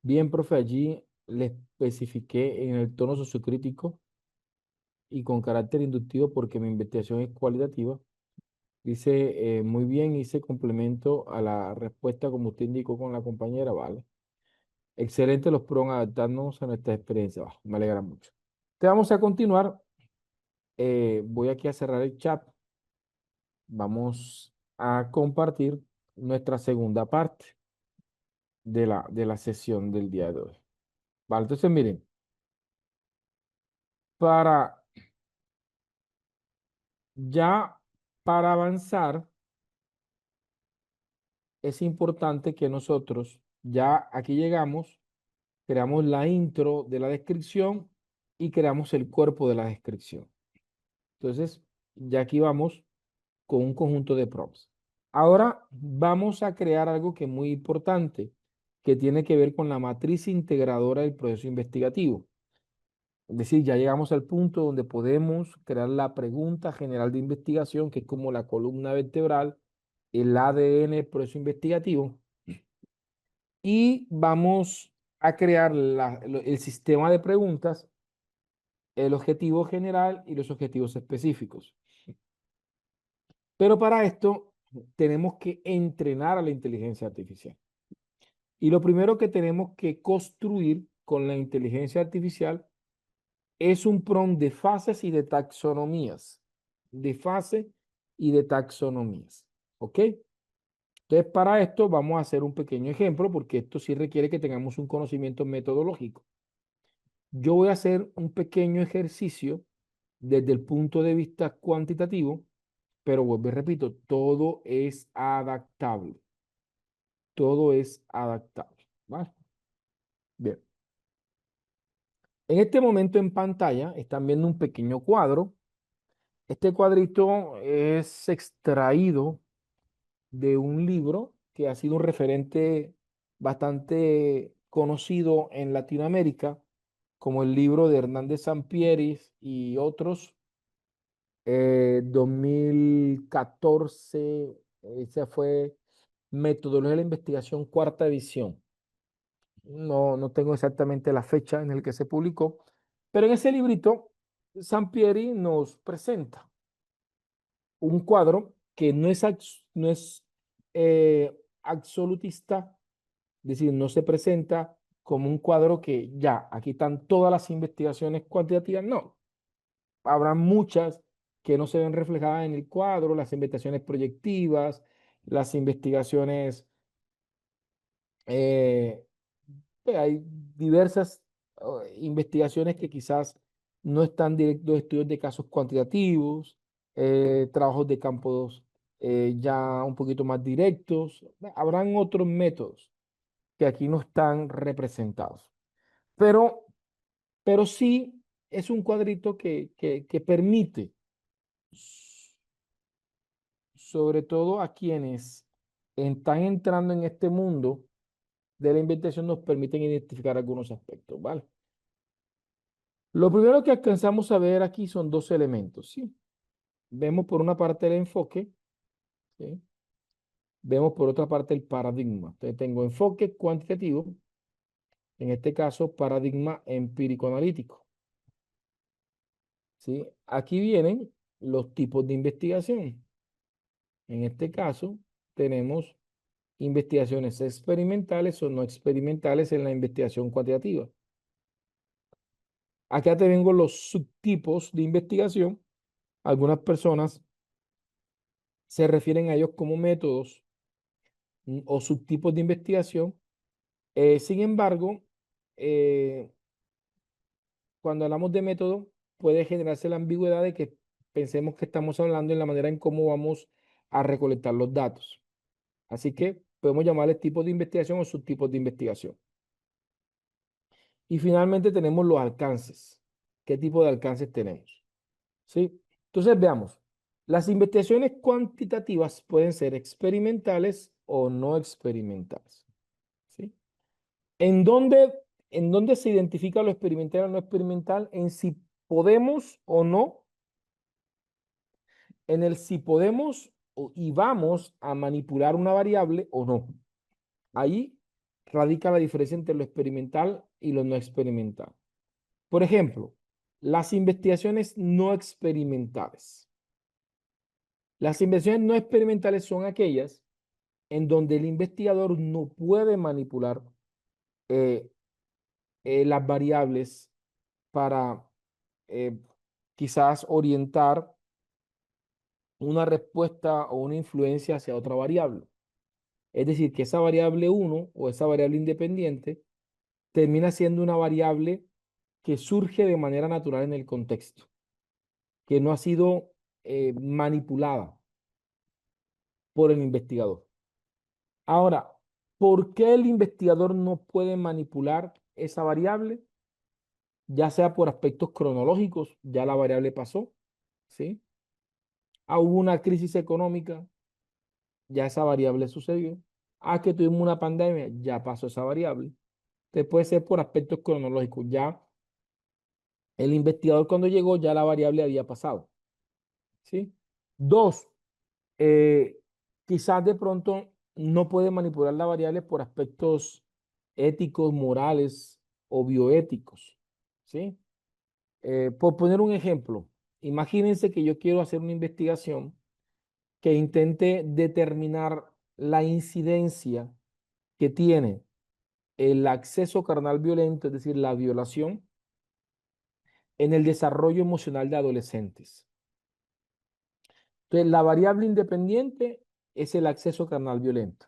Bien, profe, allí le especifiqué en el tono sociocrítico y con carácter inductivo porque mi investigación es cualitativa. Dice, muy bien, hice complemento a la respuesta como usted indicó con la compañera, vale. Excelente los PRON adaptarnos a nuestra experiencia, vale, me alegra mucho. Te vamos a continuar Voy aquí a cerrar el chat. Vamos a compartir nuestra segunda parte de la sesión del día de hoy. Vale, entonces miren, para ya para avanzar, es importante que nosotros ya aquí llegamos, creamos la intro de la descripción y creamos el cuerpo de la descripción. Entonces, ya aquí vamos con un conjunto de prompts. Ahora vamos a crear algo que es muy importante, que tiene que ver con la matriz integradora del proceso investigativo. Es decir, ya llegamos al punto donde podemos crear la pregunta general de investigación, que es como la columna vertebral, el ADN del proceso investigativo, y vamos a crear el sistema de preguntas, el objetivo general y los objetivos específicos. Pero para esto tenemos que entrenar a la inteligencia artificial. Y lo primero que tenemos que construir con la inteligencia artificial es un prompt de fases y de taxonomías. De fase y de taxonomías. ¿Ok? Entonces, para esto vamos a hacer un pequeño ejemplo, porque esto sí requiere que tengamos un conocimiento metodológico. Yo voy a hacer un pequeño ejercicio desde el punto de vista cuantitativo, pero vuelvo y repito, todo es adaptable. Todo es adaptable. ¿Vale? Bien. En este momento en pantalla están viendo un pequeño cuadro. Este cuadrito es extraído de un libro que ha sido un referente bastante conocido en Latinoamérica, como el libro de Hernández Sampieri y otros. 2014, esa fue Metodología de la Investigación, cuarta edición. No tengo exactamente la fecha en la que se publicó, pero en ese librito, Sampieri nos presenta un cuadro que no es absolutista, es decir, no se presenta como un cuadro que ya, aquí están todas las investigaciones cuantitativas, no, habrá muchas que no se ven reflejadas en el cuadro, las investigaciones proyectivas, las investigaciones, eh, hay diversas investigaciones que quizás no están directos, estudios de casos cuantitativos, trabajos de campos ya un poquito más directos. Habrán otros métodos que aquí no están representados. Pero, pero sí es un cuadrito que permite, sobre todo a quienes están entrando en este mundo de la investigación, nos permiten identificar algunos aspectos, ¿vale? Lo primero que alcanzamos a ver aquí son dos elementos, ¿sí? Vemos por una parte el enfoque, ¿sí? Vemos por otra parte el paradigma. Entonces tengo enfoque cuantitativo, en este caso paradigma empírico-analítico, ¿sí? Aquí vienen los tipos de investigación. En este caso tenemos investigaciones experimentales o no experimentales en la investigación cuantitativa. Acá te vengo los subtipos de investigación. Algunas personas se refieren a ellos como métodos o subtipos de investigación. Sin embargo, eh, cuando hablamos de método, puede generarse la ambigüedad de que pensemos que estamos hablando en la manera en cómo vamos a recolectar los datos. Así que podemos llamarles tipos de investigación o subtipos de investigación. Y finalmente tenemos los alcances. ¿Qué tipo de alcances tenemos? ¿Sí? Entonces veamos. Las investigaciones cuantitativas pueden ser experimentales o no experimentales. ¿Sí? ¿En dónde, en dónde se identifica lo experimental o no experimental? En si podemos o no, en el si podemos y vamos a manipular una variable o no. Ahí radica la diferencia entre lo experimental y lo no experimental. Por ejemplo, las investigaciones no experimentales. Las investigaciones no experimentales son aquellas en donde el investigador no puede manipular eh, las variables para, eh, quizás orientar una respuesta o una influencia hacia otra variable. Es decir, que esa variable uno o esa variable independiente termina siendo una variable que surge de manera natural en el contexto, que no ha sido manipulada por el investigador. Ahora, ¿por qué el investigador no puede manipular esa variable? Ya sea por aspectos cronológicos, ya la variable pasó, ¿sí? Hubo una crisis económica, ya esa variable sucedió. Que tuvimos una pandemia, ya pasó esa variable. Entonces puede ser por aspectos cronológicos. Ya el investigador cuando llegó, ya la variable había pasado, ¿sí? Dos, eh, quizás de pronto no puede manipular la variable por aspectos éticos, morales o bioéticos, ¿sí? Por poner un ejemplo, imagínense que yo quiero hacer una investigación que intente determinar la incidencia que tiene el acceso carnal violento, es decir, la violación, en el desarrollo emocional de adolescentes. Entonces, la variable independiente es el acceso carnal violento.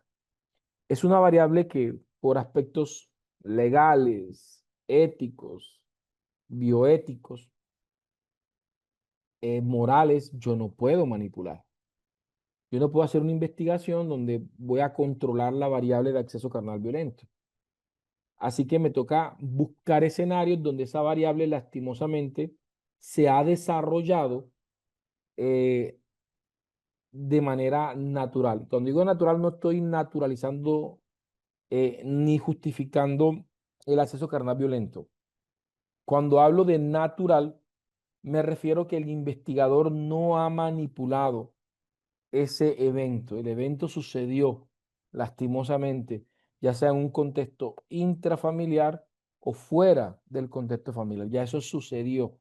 Es una variable que por aspectos legales, éticos, bioéticos, morales, yo no puedo manipular. Yo no puedo hacer una investigación donde voy a controlar la variable de acceso carnal violento. Así que me toca buscar escenarios donde esa variable lastimosamente se ha desarrollado eh, de manera natural. Cuando digo natural no estoy naturalizando ni justificando el acceso carnal violento. Cuando hablo de natural, me refiero que el investigador no ha manipulado ese evento. El evento sucedió lastimosamente, ya sea en un contexto intrafamiliar o fuera del contexto familiar. Ya eso sucedió.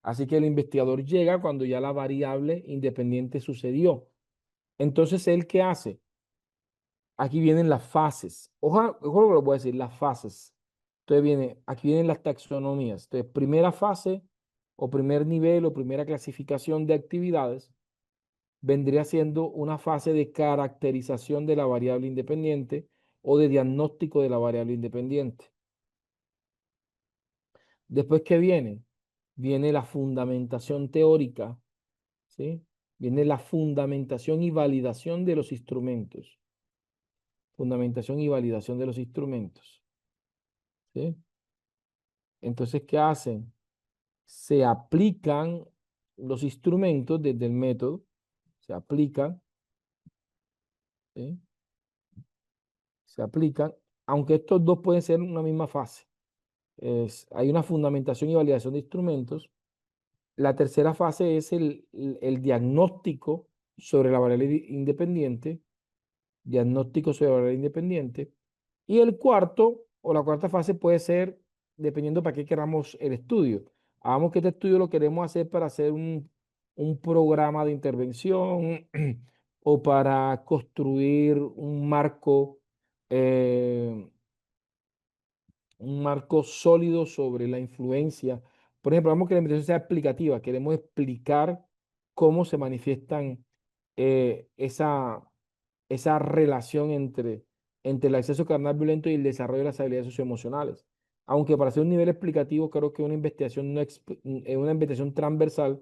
Así que el investigador llega cuando ya la variable independiente sucedió. Entonces, ¿él qué hace? Aquí vienen las fases. Ojo lo que lo voy a decir, las fases. Entonces aquí vienen las taxonomías. Entonces, primera fase o primer nivel o primera clasificación de actividades vendría siendo una fase de caracterización de la variable independiente o de diagnóstico de la variable independiente. Después, ¿qué viene? Viene la fundamentación teórica, ¿sí? Viene la fundamentación y validación de los instrumentos. Fundamentación y validación de los instrumentos, ¿sí? Entonces, ¿qué hacen? Se aplican los instrumentos desde el método, se aplican, ¿sí? Se aplican, aunque estos dos pueden ser una misma fase. Hay una fundamentación y validación de instrumentos. La tercera fase es el diagnóstico sobre la variable independiente, diagnóstico sobre la variable independiente. Y el cuarto o la cuarta fase puede ser, dependiendo para qué queramos el estudio. Hagamos que este estudio lo queremos hacer para hacer un programa de intervención o para construir eh, un marco sólido sobre la influencia. Por ejemplo, vamos que la investigación sea explicativa. Queremos explicar cómo se manifiestan esa relación entre el acceso carnal violento y el desarrollo de las habilidades socioemocionales. Aunque para hacer un nivel explicativo, creo que una investigación, una investigación transversal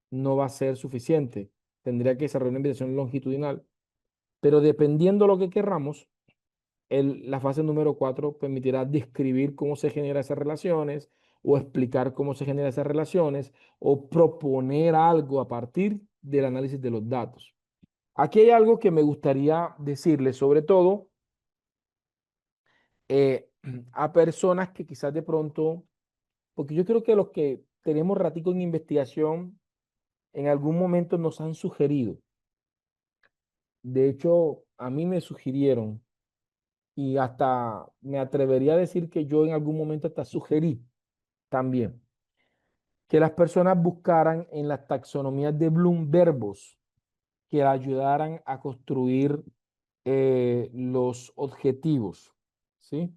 no va a ser suficiente. Tendría que desarrollar una investigación longitudinal. Pero dependiendo de lo que querramos, la fase número 4 permitirá describir cómo se generan esas relaciones o explicar cómo se generan esas relaciones o proponer algo a partir del análisis de los datos. Aquí hay algo que me gustaría decirles, sobre todo eh, a personas que quizás de pronto, porque yo creo que los que tenemos ratico en investigación, en algún momento nos han sugerido. De hecho, a mí me sugirieron y hasta me atrevería a decir que yo en algún momento hasta sugerí también que las personas buscaran en las taxonomías de Bloom verbos que ayudaran a construir los objetivos, ¿sí?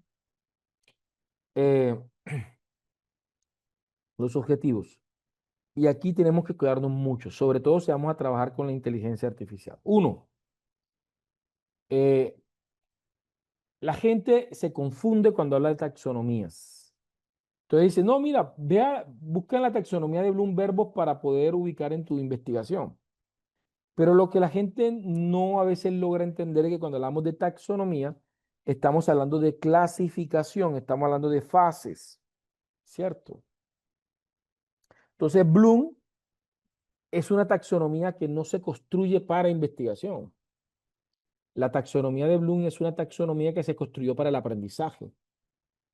Eh, los objetivos. y aquí tenemos que cuidarnos mucho, sobre todo si vamos a trabajar con la inteligencia artificial. Uno, eh, la gente se confunde cuando habla de taxonomías. Entonces dice, no, mira, vea, busca en la taxonomía de Bloom verbos para poder ubicar en tu investigación. Pero lo que la gente no a veces logra entender es que cuando hablamos de taxonomía, estamos hablando de clasificación, estamos hablando de fases, ¿cierto? Entonces, Bloom es una taxonomía que no se construye para investigación. La taxonomía de Bloom es una taxonomía que se construyó para el aprendizaje.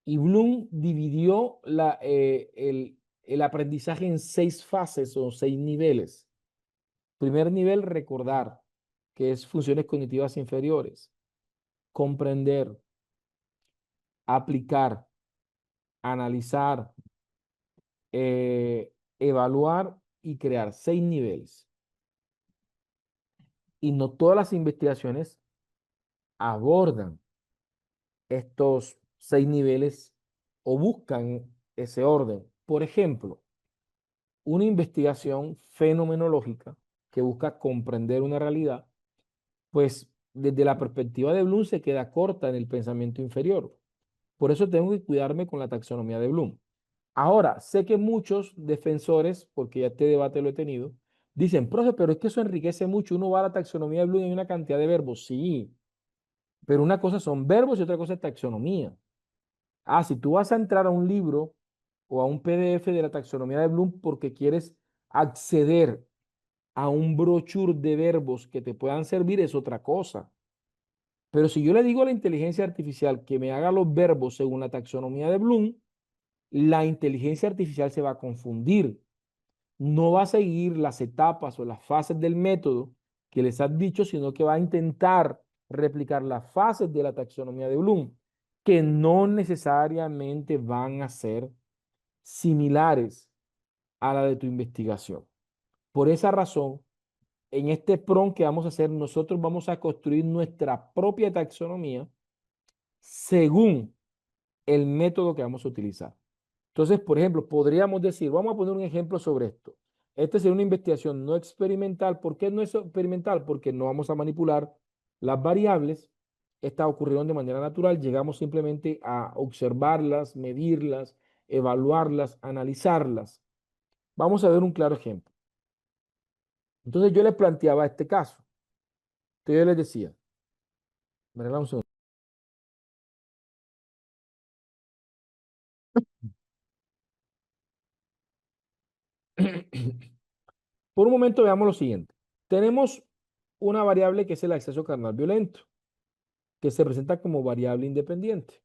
Y Bloom dividió el aprendizaje en 6 fases o 6 niveles. Primer nivel, recordar, que es funciones cognitivas inferiores. Comprender, aplicar, analizar, evaluar y crear. 6 niveles. Y no todas las investigaciones abordan estos 6 niveles o buscan ese orden. Por ejemplo, una investigación fenomenológica que busca comprender una realidad, pues desde la perspectiva de Bloom se queda corta en el pensamiento inferior. Por eso tengo que cuidarme con la taxonomía de Bloom. Ahora, sé que muchos defensores, porque ya este debate lo he tenido, dicen, profe, pero es que eso enriquece mucho. Uno va a la taxonomía de Bloom y hay una cantidad de verbos. Sí, pero una cosa son verbos y otra cosa es taxonomía. Ah, si tú vas a entrar a un libro o a un PDF de la taxonomía de Bloom porque quieres acceder a un brochure de verbos que te puedan servir, es otra cosa. Pero si yo le digo a la inteligencia artificial que me haga los verbos según la taxonomía de Bloom, la inteligencia artificial se va a confundir. No va a seguir las etapas o las fases del método que les has dicho, sino que va a intentar replicar las fases de la taxonomía de Bloom, que no necesariamente van a ser similares a la de tu investigación. Por esa razón, en este prompt que vamos a hacer, nosotros vamos a construir nuestra propia taxonomía según el método que vamos a utilizar. Entonces, por ejemplo, podríamos decir, vamos a poner un ejemplo sobre esto. Esta sería una investigación no experimental. ¿Por qué no es experimental? Porque no vamos a manipular las variables. Estas ocurrieron de manera natural. Llegamos simplemente a observarlas, medirlas, evaluarlas, analizarlas. Vamos a ver un claro ejemplo. Entonces yo les planteaba este caso. Entonces yo les decía, me regalan un segundo. Por un momento veamos lo siguiente. Tenemos una variable que es el acceso carnal violento, que se presenta como variable independiente.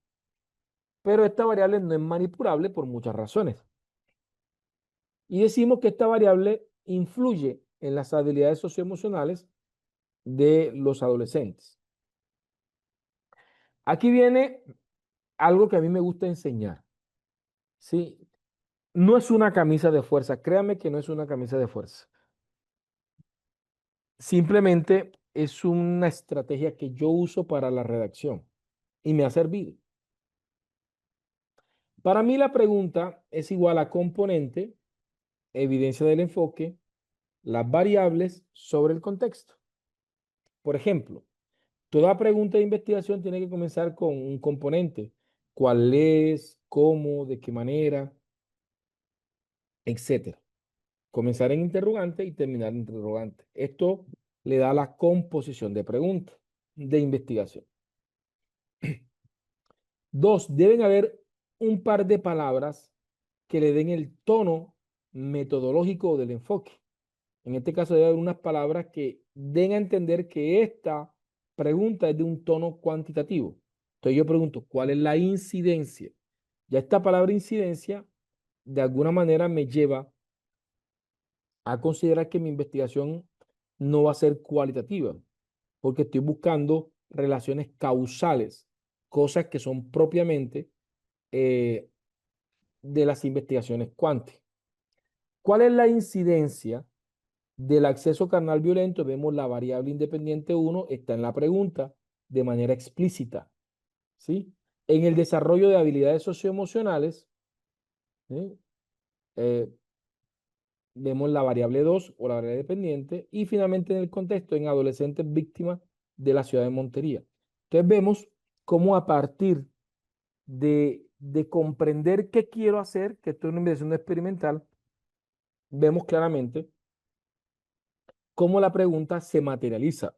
Pero esta variable no es manipulable por muchas razones. Y decimos que esta variable influye en las habilidades socioemocionales de los adolescentes. Aquí viene algo que a mí me gusta enseñar. ¿Sí? No es una camisa de fuerza, créame que no es una camisa de fuerza. Simplemente es una estrategia que yo uso para la redacción y me ha servido. Para mí la pregunta es igual a componente, evidencia del enfoque, las variables sobre el contexto. Por ejemplo, toda pregunta de investigación tiene que comenzar con un componente. ¿Cuál es? ¿Cómo? ¿De qué manera? Etcétera. Comenzar en interrogante y terminar en interrogante. Esto le da la composición de pregunta de investigación. Dos, deben haber un par de palabras que le den el tono metodológico del enfoque. En este caso debe haber unas palabras que den a entender que esta pregunta es de un tono cuantitativo. Entonces yo pregunto, ¿cuál es la incidencia? Ya esta palabra incidencia de alguna manera me lleva a considerar que mi investigación no va a ser cualitativa, porque estoy buscando relaciones causales, cosas que son propiamente eh, de las investigaciones cuánticas. ¿Cuál es la incidencia del acceso carnal violento? Vemos la variable independiente 1 está en la pregunta de manera explícita, ¿sí? En el desarrollo de habilidades socioemocionales, ¿sí? Eh, vemos la variable 2 o la variable dependiente, y finalmente en el contexto, en adolescentes víctimas de la ciudad de Montería. Entonces vemos cómo a partir de comprender qué quiero hacer, que esto es una investigación experimental, vemos claramente cómo la pregunta se materializa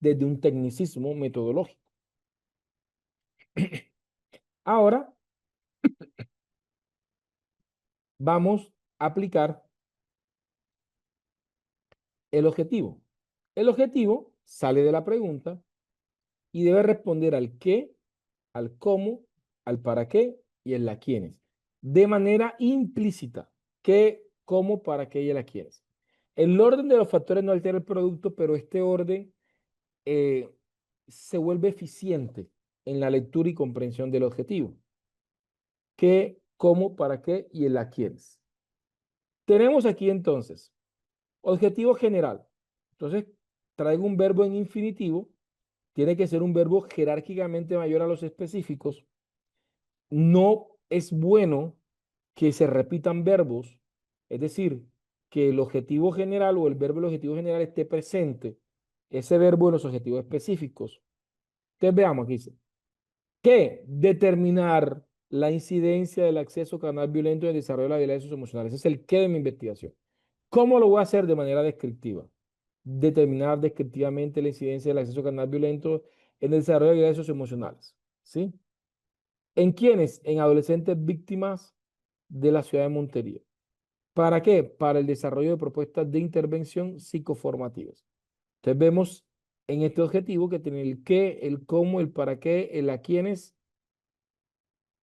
desde un tecnicismo metodológico. Ahora vamos a aplicar el objetivo. El objetivo sale de la pregunta y debe responder al qué, al cómo, al para qué y el la quiénes. De manera implícita. ¿Qué, cómo, para qué y el la quiénes? El orden de los factores no altera el producto, pero este orden eh, se vuelve eficiente en la lectura y comprensión del objetivo. ¿Qué, cómo, para qué y el la quiénes? Tenemos aquí entonces objetivo general. Entonces, traigo un verbo en infinitivo. Tiene que ser un verbo jerárquicamente mayor a los específicos. No es bueno que se repitan verbos, es decir, que el objetivo general o el verbo del objetivo general esté presente, ese verbo en los objetivos específicos. Entonces veamos aquí dice, que determinar la incidencia del acceso canal violento en el desarrollo de la violencia emocional. Ese es el qué de mi investigación. ¿Cómo lo voy a hacer de manera descriptiva? Determinar descriptivamente la incidencia del acceso canal violento en el desarrollo de violencias emocionales. ¿Sí? ¿En quiénes? En adolescentes víctimas de la ciudad de Montería. ¿Para qué? Para el desarrollo de propuestas de intervención psicoformativas. Entonces vemos en este objetivo que tiene el qué, el cómo, el para qué, el a quiénes,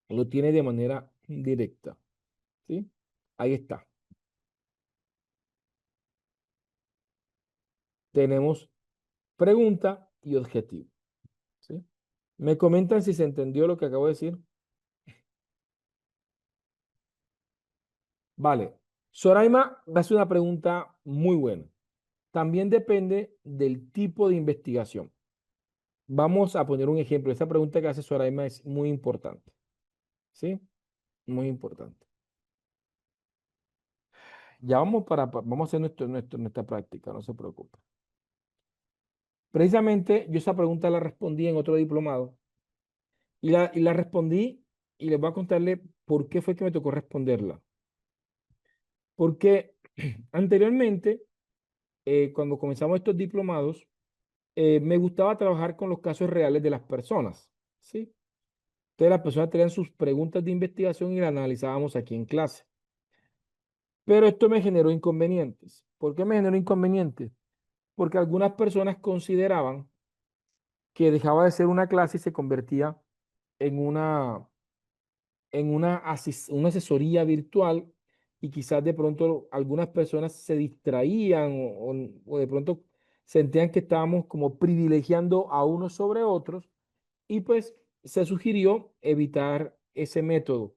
lo tiene de manera directa. ¿Sí? Ahí está. Tenemos pregunta y objetivo. ¿Sí? Me comentan si se entendió lo que acabo de decir. Vale. Soraima hace una pregunta muy buena. También depende del tipo de investigación. Vamos a poner un ejemplo. Esta pregunta que hace Soraima es muy importante. ¿Sí? Muy importante. Ya vamos a hacer nuestra práctica, no se preocupe. Precisamente yo esa pregunta la respondí en otro diplomado y la respondí y les voy a contarle por qué fue que me tocó responderla. Porque anteriormente, cuando comenzamos estos diplomados, me gustaba trabajar con los casos reales de las personas. ¿Sí? Entonces las personas tenían sus preguntas de investigación y las analizábamos aquí en clase. Pero esto me generó inconvenientes. ¿Por qué me generó inconvenientes? Porque algunas personas consideraban que dejaba de ser una clase y se convertía en una asesoría virtual y quizás de pronto algunas personas se distraían o de pronto sentían que estábamos como privilegiando a unos sobre otros y pues se sugirió evitar ese método.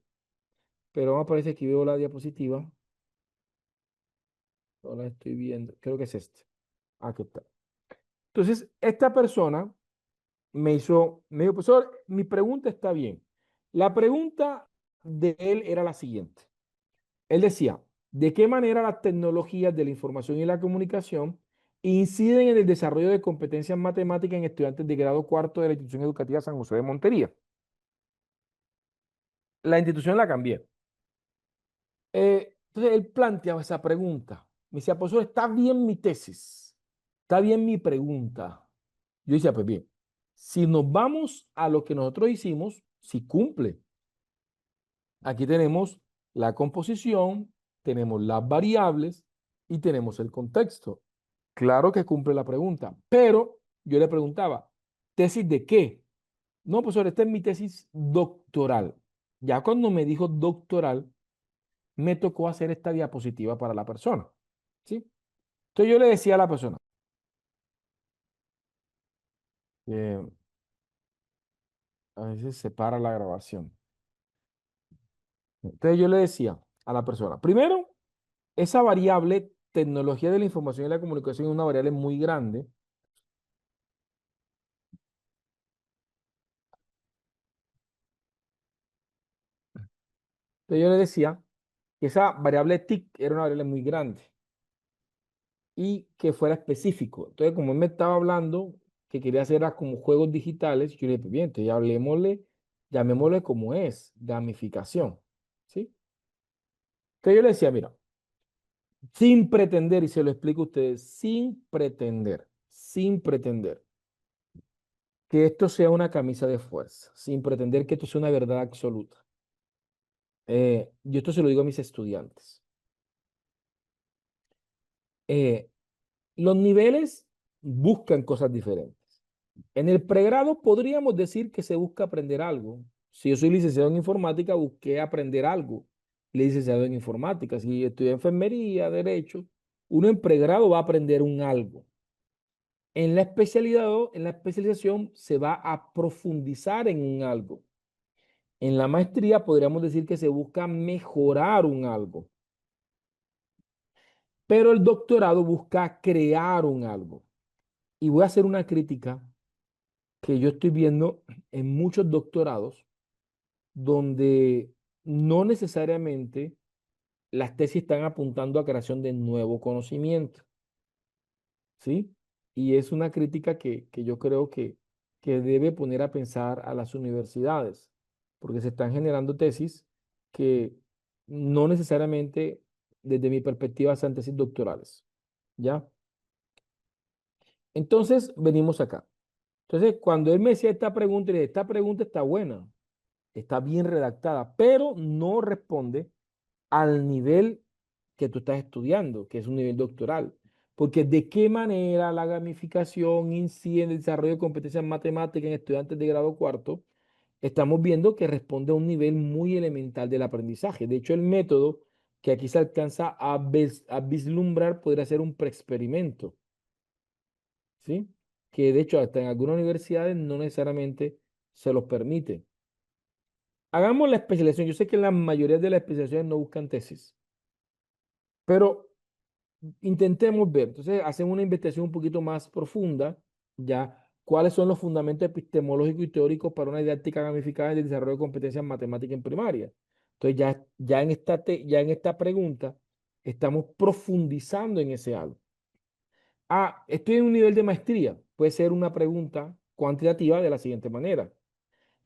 Pero me parece que veo la diapositiva. No la estoy viendo. Creo que es este. Aquí está. Entonces, esta persona me dijo, profesor, mi pregunta está bien. La pregunta de él era la siguiente. Él decía, ¿de qué manera las tecnologías de la información y la comunicación inciden en el desarrollo de competencias matemáticas en estudiantes de grado cuarto de la institución educativa San José de Montería? La institución la cambié. Entonces él planteaba esa pregunta. Me decía, profesor, está bien mi tesis, está bien mi pregunta. Yo decía, pues bien, si nos vamos a lo que nosotros hicimos, si cumple. Aquí tenemos la composición, tenemos las variables y tenemos el contexto. Claro que cumple la pregunta, pero yo le preguntaba, ¿tesis de qué? No, profesor, esta es mi tesis doctoral. Ya cuando me dijo doctoral, me tocó hacer esta diapositiva para la persona. ¿Sí? Entonces yo le decía a la persona, eh, a veces se para la grabación. Entonces yo le decía a la persona, primero, esa variable tecnología de la información y la comunicación es una variable muy grande. Entonces yo le decía que esa variable TIC era una variable muy grande y que fuera específico. Entonces, como él me estaba hablando que quería hacer era como juegos digitales, yo le dije, pues bien, entonces llamémosle como es, gamificación, ¿sí? Entonces yo le decía, mira, sin pretender, y se lo explico a ustedes, sin pretender que esto sea una camisa de fuerza, sin pretender que esto sea una verdad absoluta. Yo esto se lo digo a mis estudiantes. Eh, los niveles buscan cosas diferentes. En el pregrado podríamos decir que se busca aprender algo. Si yo soy licenciado en informática, busqué aprender algo. Licenciado en informática. Si estudié enfermería, derecho, uno en pregrado va a aprender un algo. En la especialidad, en la especialización se va a profundizar en un algo. En la maestría podríamos decir que se busca mejorar un algo, pero el doctorado busca crear un algo. Y voy a hacer una crítica que yo estoy viendo en muchos doctorados donde no necesariamente las tesis están apuntando a creación de nuevo conocimiento, ¿sí? Y es una crítica que yo creo que debe poner a pensar a las universidades, porque se están generando tesis que no necesariamente, desde mi perspectiva, sean tesis doctorales, ¿ya? Entonces, venimos acá. Entonces, cuando él me decía esta pregunta, le dije, esta pregunta está buena, está bien redactada, pero no responde al nivel que tú estás estudiando, que es un nivel doctoral. Porque de qué manera la gamificación incide en el desarrollo de competencias matemáticas en estudiantes de grado cuarto, estamos viendo que responde a un nivel muy elemental del aprendizaje. De hecho, el método que aquí se alcanza a vislumbrar podría ser un preexperimento, ¿sí? Que de hecho hasta en algunas universidades no necesariamente se los permite. Hagamos la especialización. Yo sé que la mayoría de las especializaciones no buscan tesis, pero intentemos ver. Entonces, hacemos una investigación un poquito más profunda, ya, cuáles son los fundamentos epistemológicos y teóricos para una didáctica gamificada en el desarrollo de competencias matemáticas en primaria. Entonces, ya en esta pregunta estamos profundizando en ese algo. Ah, estoy en un nivel de maestría. Puede ser una pregunta cuantitativa de la siguiente manera: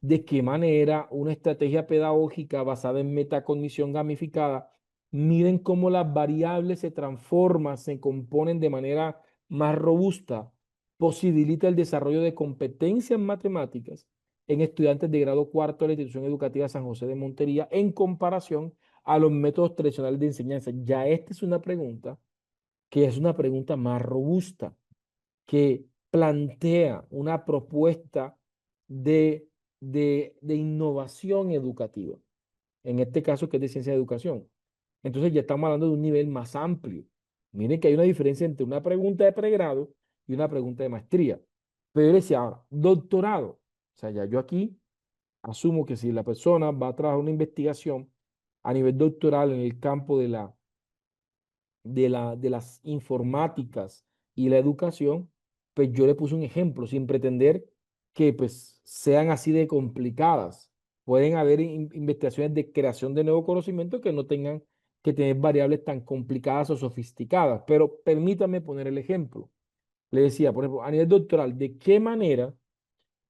de qué manera una estrategia pedagógica basada en metacognición gamificada miden cómo las variables se transforman, se componen de manera más robusta, posibilita el desarrollo de competencias matemáticas en estudiantes de grado cuarto de la institución educativa San José de Montería en comparación a los métodos tradicionales de enseñanza. Ya esta es una pregunta que es una pregunta más robusta, que plantea una propuesta de, de innovación educativa, en este caso que es de ciencia de educación. Entonces ya estamos hablando de un nivel más amplio. Miren que hay una diferencia entre una pregunta de pregrado y una pregunta de maestría. Pero yo decía ahora, doctorado. O sea, ya yo aquí asumo que si la persona va a trabajar una investigación a nivel doctoral en el campo de las informáticas y la educación, pues yo le puse un ejemplo sin pretender que pues sean así de complicadas. Pueden haber investigaciones de creación de nuevo conocimiento que no tengan que tener variables tan complicadas o sofisticadas, pero permítame poner el ejemplo. Le decía, por ejemplo, a nivel doctoral, ¿de qué manera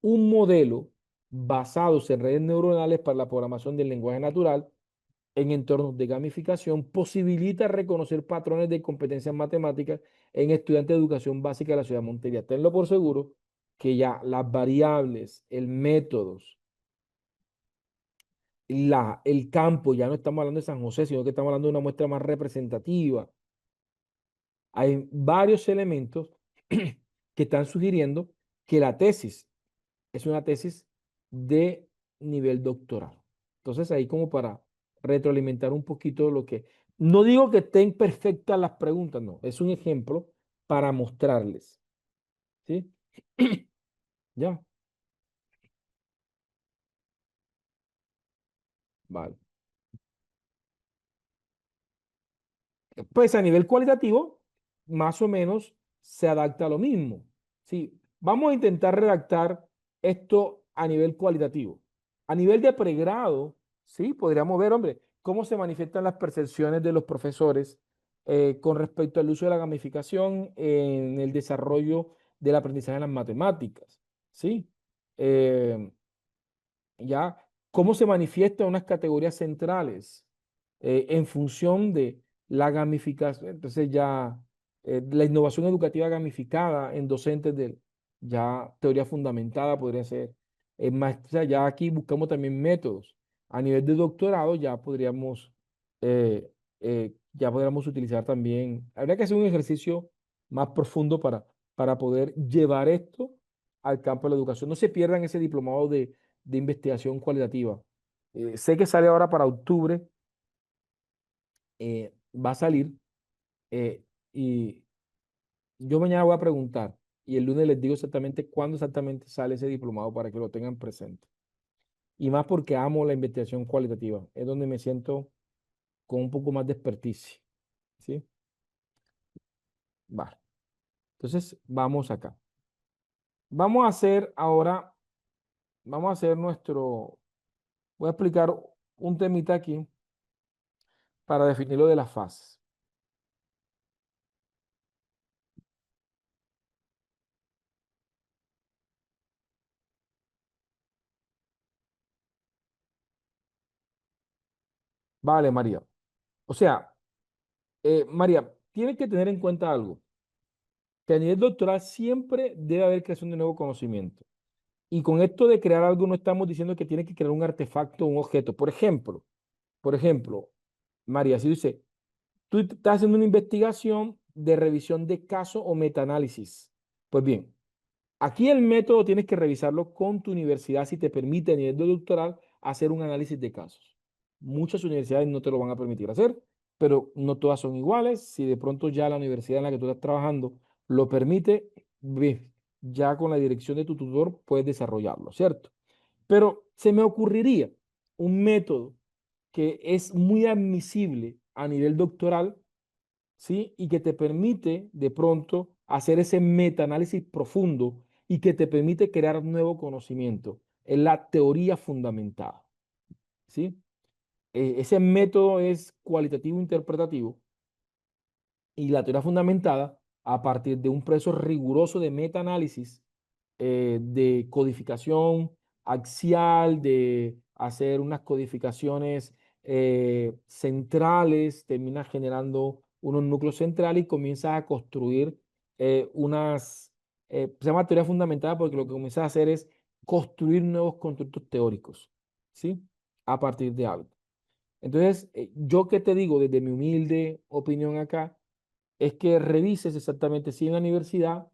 un modelo basado en redes neuronales para la programación del lenguaje natural en entornos de gamificación posibilita reconocer patrones de competencias matemáticas en estudiantes de educación básica de la ciudad de Montería? Tenlo por seguro que ya las variables, el métodos, el campo, ya no estamos hablando de San José, sino que estamos hablando de una muestra más representativa. Hay varios elementos que están sugiriendo que la tesis es una tesis de nivel doctoral. Entonces, ahí como para retroalimentar un poquito lo que... No digo que estén perfectas las preguntas, no, es un ejemplo para mostrarles. ¿Sí? Ya, vale. Pues a nivel cualitativo, más o menos se adapta a lo mismo. Sí, vamos a intentar redactar esto a nivel cualitativo. A nivel de pregrado, sí, podríamos ver, hombre, cómo se manifiestan las percepciones de los profesores con respecto al uso de la gamificación en el desarrollo del aprendizaje en las matemáticas, ¿sí? Eh, ¿Ya? ¿Cómo se manifiestan unas categorías centrales en función de la gamificación? Entonces ya la innovación educativa gamificada en docentes de ya teoría fundamentada podría ser. O sea, ya aquí buscamos también métodos. A nivel de doctorado ya podríamos utilizar también, habría que hacer un ejercicio más profundo para poder llevar esto al campo de la educación. No se pierdan ese diplomado de investigación cualitativa. Sé que sale ahora para octubre, va a salir y yo mañana voy a preguntar y el lunes les digo exactamente cuándo exactamente sale ese diplomado para que lo tengan presente. Y más porque amo la investigación cualitativa, es donde me siento con un poco más de experticia, ¿sí? Vale. Entonces, vamos acá. Vamos a hacer ahora, vamos a hacer voy a explicar un temita aquí para definir lo de las fases. Vale, María. O sea, María, tienes que tener en cuenta algo, que a nivel doctoral siempre debe haber creación de nuevo conocimiento. Y con esto de crear algo no estamos diciendo que tiene que crear un artefacto o un objeto. Por ejemplo, María, si dice, tú estás haciendo una investigación de revisión de caso o metaanálisis. Pues bien, aquí el método tienes que revisarlo con tu universidad si te permite a nivel de doctoral hacer un análisis de casos. Muchas universidades no te lo van a permitir hacer, pero no todas son iguales. Si de pronto ya la universidad en la que tú estás trabajando lo permite, bien, ya con la dirección de tu tutor puedes desarrollarlo, ¿cierto? Pero se me ocurriría un método que es muy admisible a nivel doctoral, ¿sí? Y que te permite de pronto hacer ese metaanálisis profundo y que te permite crear nuevo conocimiento. Es la teoría fundamentada, ¿sí? Ese método es cualitativo interpretativo y la teoría fundamentada a partir de un proceso riguroso de metaanálisis, de codificación axial, de hacer unas codificaciones centrales, termina generando unos núcleos centrales y comienza a construir se llama teoría fundamentada porque lo que comienza a hacer es construir nuevos constructos teóricos, ¿sí? A partir de algo. Entonces, yo qué te digo desde mi humilde opinión acá, es que revises exactamente si en la universidad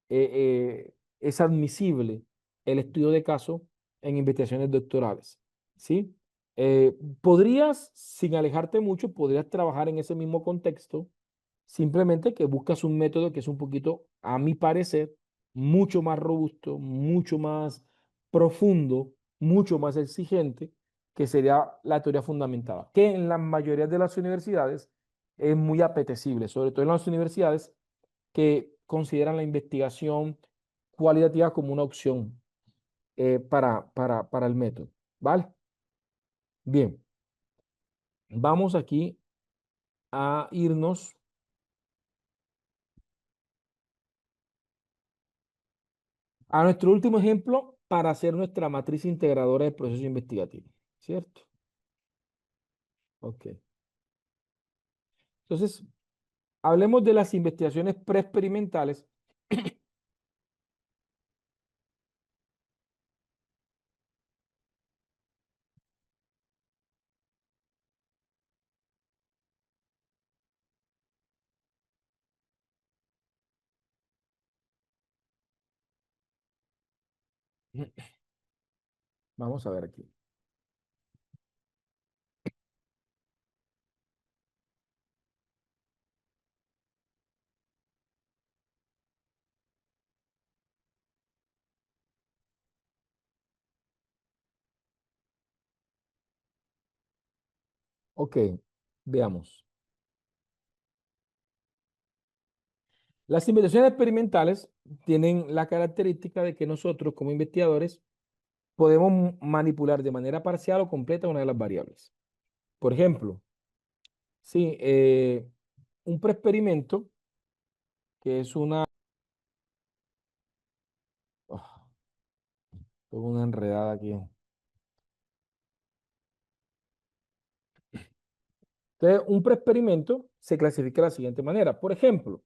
es admisible el estudio de caso en investigaciones doctorales, ¿sí? Podrías, sin alejarte mucho, podrías trabajar en ese mismo contexto, simplemente que buscas un método que es un poquito, a mi parecer, mucho más robusto, mucho más profundo, mucho más exigente, que sería la teoría fundamentada, que en la mayoría de las universidades es muy apetecible, sobre todo en las universidades que consideran la investigación cualitativa como una opción para el método. ¿Vale? Bien, vamos aquí a irnos a nuestro último ejemplo para hacer nuestra matriz integradora del proceso investigativo. ¿Cierto? Ok. Entonces, hablemos de las investigaciones preexperimentales. Vamos a ver aquí. Ok, veamos. Las investigaciones experimentales tienen la característica de que nosotros como investigadores podemos manipular de manera parcial o completa una de las variables. Por ejemplo, sí, un preexperimento que es oh, tengo una enredada aquí. Entonces, un preexperimento se clasifica de la siguiente manera. Por ejemplo,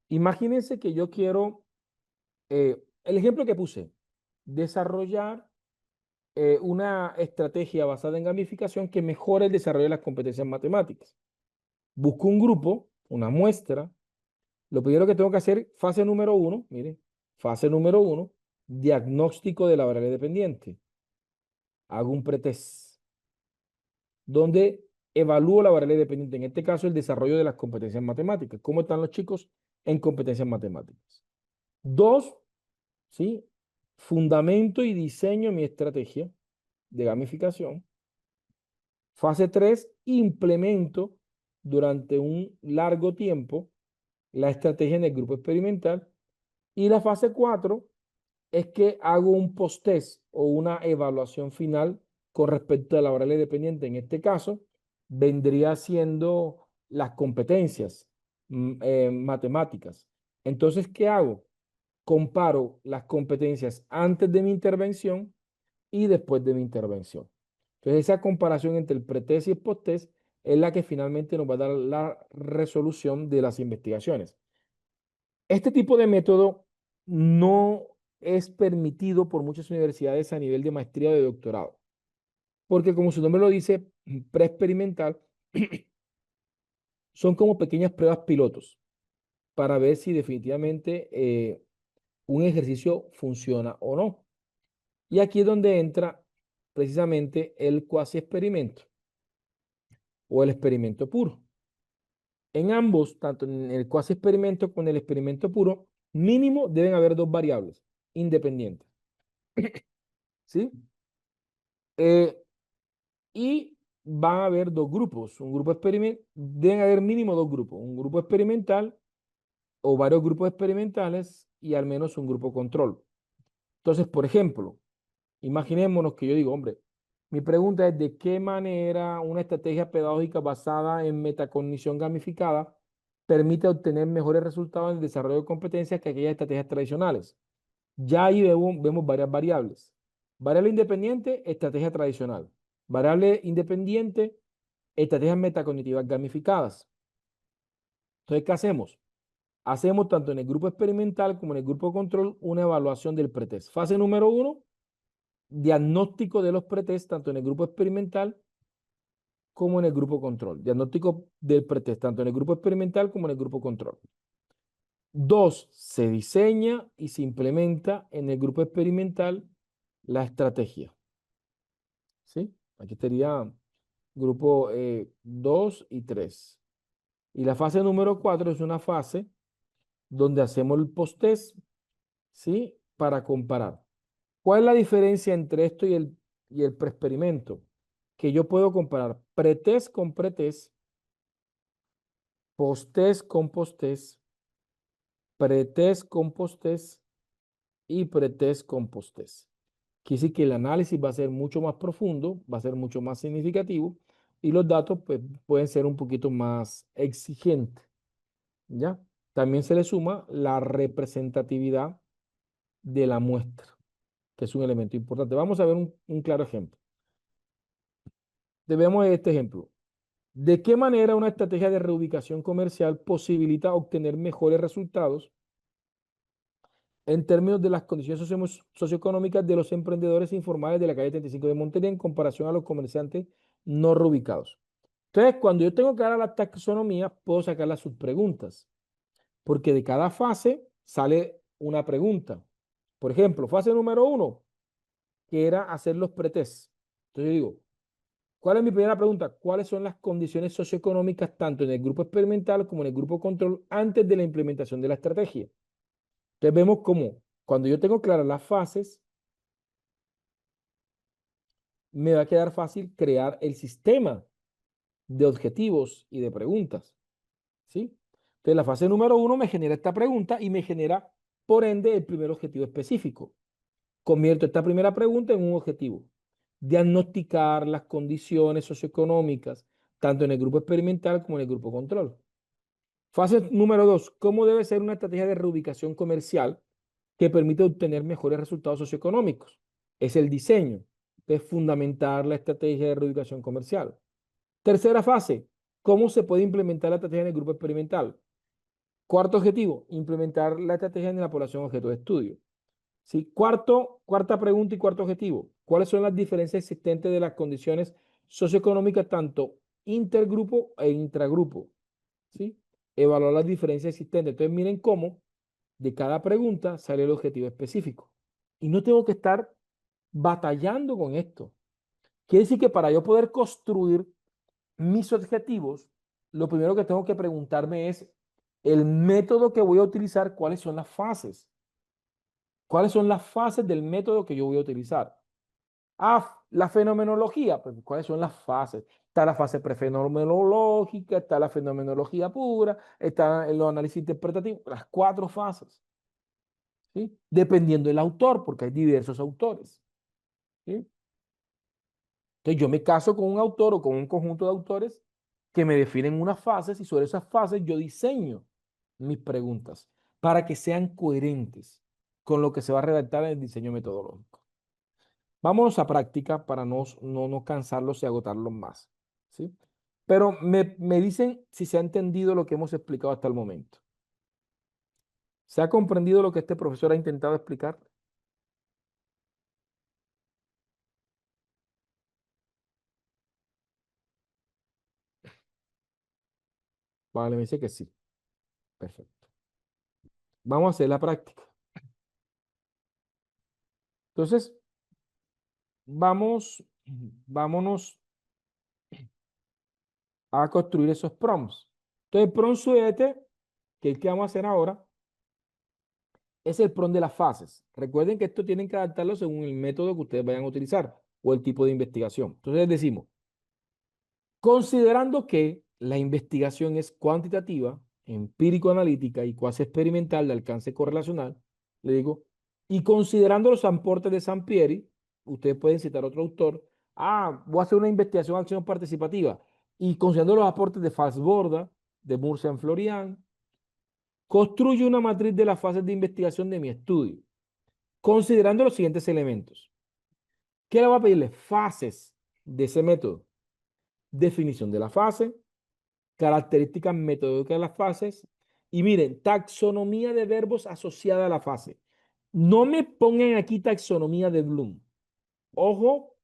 imagínense que yo quiero, el ejemplo que puse, desarrollar una estrategia basada en gamificación que mejore el desarrollo de las competencias matemáticas. Busco un grupo, una muestra. Lo primero que tengo que hacer, fase número uno, mire, fase número uno, diagnóstico de la variable dependiente. Hago un pretest donde evalúo la variable dependiente, en este caso el desarrollo de las competencias matemáticas. ¿Cómo están los chicos en competencias matemáticas? Dos, ¿sí? Fundamento y diseño mi estrategia de gamificación. Fase 3, implemento durante un largo tiempo la estrategia en el grupo experimental. Y la fase 4 es que hago un post-test o una evaluación final con respecto a la variable dependiente. En este caso, vendría siendo las competencias matemáticas. Entonces, ¿qué hago? Comparo las competencias antes de mi intervención y después de mi intervención. Entonces, esa comparación entre el pretest y el posttest es la que finalmente nos va a dar la resolución de las investigaciones. Este tipo de método no es permitido por muchas universidades a nivel de maestría o de doctorado, porque como su nombre lo dice, preexperimental, son como pequeñas pruebas pilotos para ver si definitivamente un ejercicio funciona o no. Y aquí es donde entra precisamente el cuasi experimento o el experimento puro. En ambos, tanto en el cuasi experimento como en el experimento puro, mínimo deben haber dos variables independientes. ¿Sí? Eh, y van a haber dos grupos. Un grupo experimental, deben haber mínimo dos grupos. Un grupo experimental o varios grupos experimentales y al menos un grupo control. Entonces, por ejemplo, imaginémonos que yo digo, hombre, mi pregunta es de qué manera una estrategia pedagógica basada en metacognición gamificada permite obtener mejores resultados en el desarrollo de competencias que aquellas estrategias tradicionales. Ya ahí vemos varias variables. Variable independiente, estrategia tradicional. Variable independiente, estrategias metacognitivas gamificadas. Entonces, ¿qué hacemos? Hacemos tanto en el grupo experimental como en el grupo control una evaluación del pretest. Fase número uno, diagnóstico de los pretest, tanto en el grupo experimental como en el grupo control. Diagnóstico del pretest, tanto en el grupo experimental como en el grupo control. Dos, se diseña y se implementa en el grupo experimental la estrategia. ¿Sí? Aquí estaría grupo 2 y 3. Y la fase número 4 es una fase donde hacemos el post-test, ¿sí? Para comparar. ¿Cuál es la diferencia entre esto y el preexperimento? Que yo puedo comparar pretest con pretest, post-test con post-test, pretest con post-test y pretest con post-test. Quiere decir que el análisis va a ser mucho más profundo, va a ser mucho más significativo y los datos pues, pueden ser un poquito más exigentes, ¿ya? También se le suma la representatividad de la muestra, que es un elemento importante. Vamos a ver un claro ejemplo. Debemos este ejemplo. ¿De qué manera una estrategia de reubicación comercial posibilita obtener mejores resultados en términos de las condiciones socioeconómicas de los emprendedores informales de la calle 35 de Montería en comparación a los comerciantes no reubicados? Entonces, cuando yo tengo clara la taxonomía, puedo sacar las subpreguntas, porque de cada fase sale una pregunta. Por ejemplo, fase número uno, que era hacer los pretest. Entonces yo digo, ¿cuál es mi primera pregunta? ¿Cuáles son las condiciones socioeconómicas tanto en el grupo experimental como en el grupo control antes de la implementación de la estrategia? Entonces vemos cómo cuando yo tengo claras las fases, me va a quedar fácil crear el sistema de objetivos y de preguntas, ¿sí? Entonces la fase número uno me genera esta pregunta y me genera, por ende, el primer objetivo específico. Convierto esta primera pregunta en un objetivo. diagnosticar las condiciones socioeconómicas, tanto en el grupo experimental como en el grupo control. Fase número 2, ¿cómo debe ser una estrategia de reubicación comercial que permite obtener mejores resultados socioeconómicos? Es el diseño. Es fundamentar la estrategia de reubicación comercial. Tercera fase, ¿cómo se puede implementar la estrategia en el grupo experimental? Cuarto objetivo, implementar la estrategia en la población objeto de estudio. ¿Sí? Cuarta pregunta y cuarto objetivo, ¿cuáles son las diferencias existentes de las condiciones socioeconómicas tanto intergrupo e intragrupo? ¿Sí? Evaluar las diferencias existentes. Entonces miren cómo de cada pregunta sale el objetivo específico. Y no tengo que estar batallando con esto. Quiere decir que para yo poder construir mis objetivos, lo primero que tengo que preguntarme es el método que voy a utilizar, cuáles son las fases. ¿Cuáles son las fases del método que yo voy a utilizar? Ah, la fenomenología, pues ¿cuáles son las fases? Está la fase prefenomenológica, está la fenomenología pura, está el análisis interpretativo, las cuatro fases, ¿sí? Dependiendo del autor, porque hay diversos autores, ¿sí? Entonces yo me caso con un autor o con un conjunto de autores que me definen unas fases y sobre esas fases yo diseño mis preguntas para que sean coherentes con lo que se va a redactar en el diseño metodológico. Vámonos a práctica para no cansarlos y agotarlos más, ¿sí? Pero me dicen si se ha entendido lo que hemos explicado hasta el momento. ¿Se ha comprendido lo que este profesor ha intentado explicar? Vale, me dice que sí. Perfecto. Vamos a hacer la práctica. Entonces, vámonos a construir esos prompts. Entonces, el prompt 7, que es el que vamos a hacer ahora, es el prompt de las fases. Recuerden que esto tienen que adaptarlo según el método que ustedes vayan a utilizar o el tipo de investigación. Entonces, decimos, considerando que la investigación es cuantitativa, empírico-analítica y cuasi experimental de alcance correlacional, le digo, y considerando los aportes de Sampieri, ustedes pueden citar otro autor, voy a hacer una investigación de acción participativa, y considerando los aportes de Falsborda, de Murcian-Florian, construyo una matriz de las fases de investigación de mi estudio, considerando los siguientes elementos. ¿Qué le voy a pedirle? Fases de ese método. Definición de la fase, características metodológicas de las fases y miren, taxonomía de verbos asociada a la fase. No me pongan aquí taxonomía de Bloom. Ojo,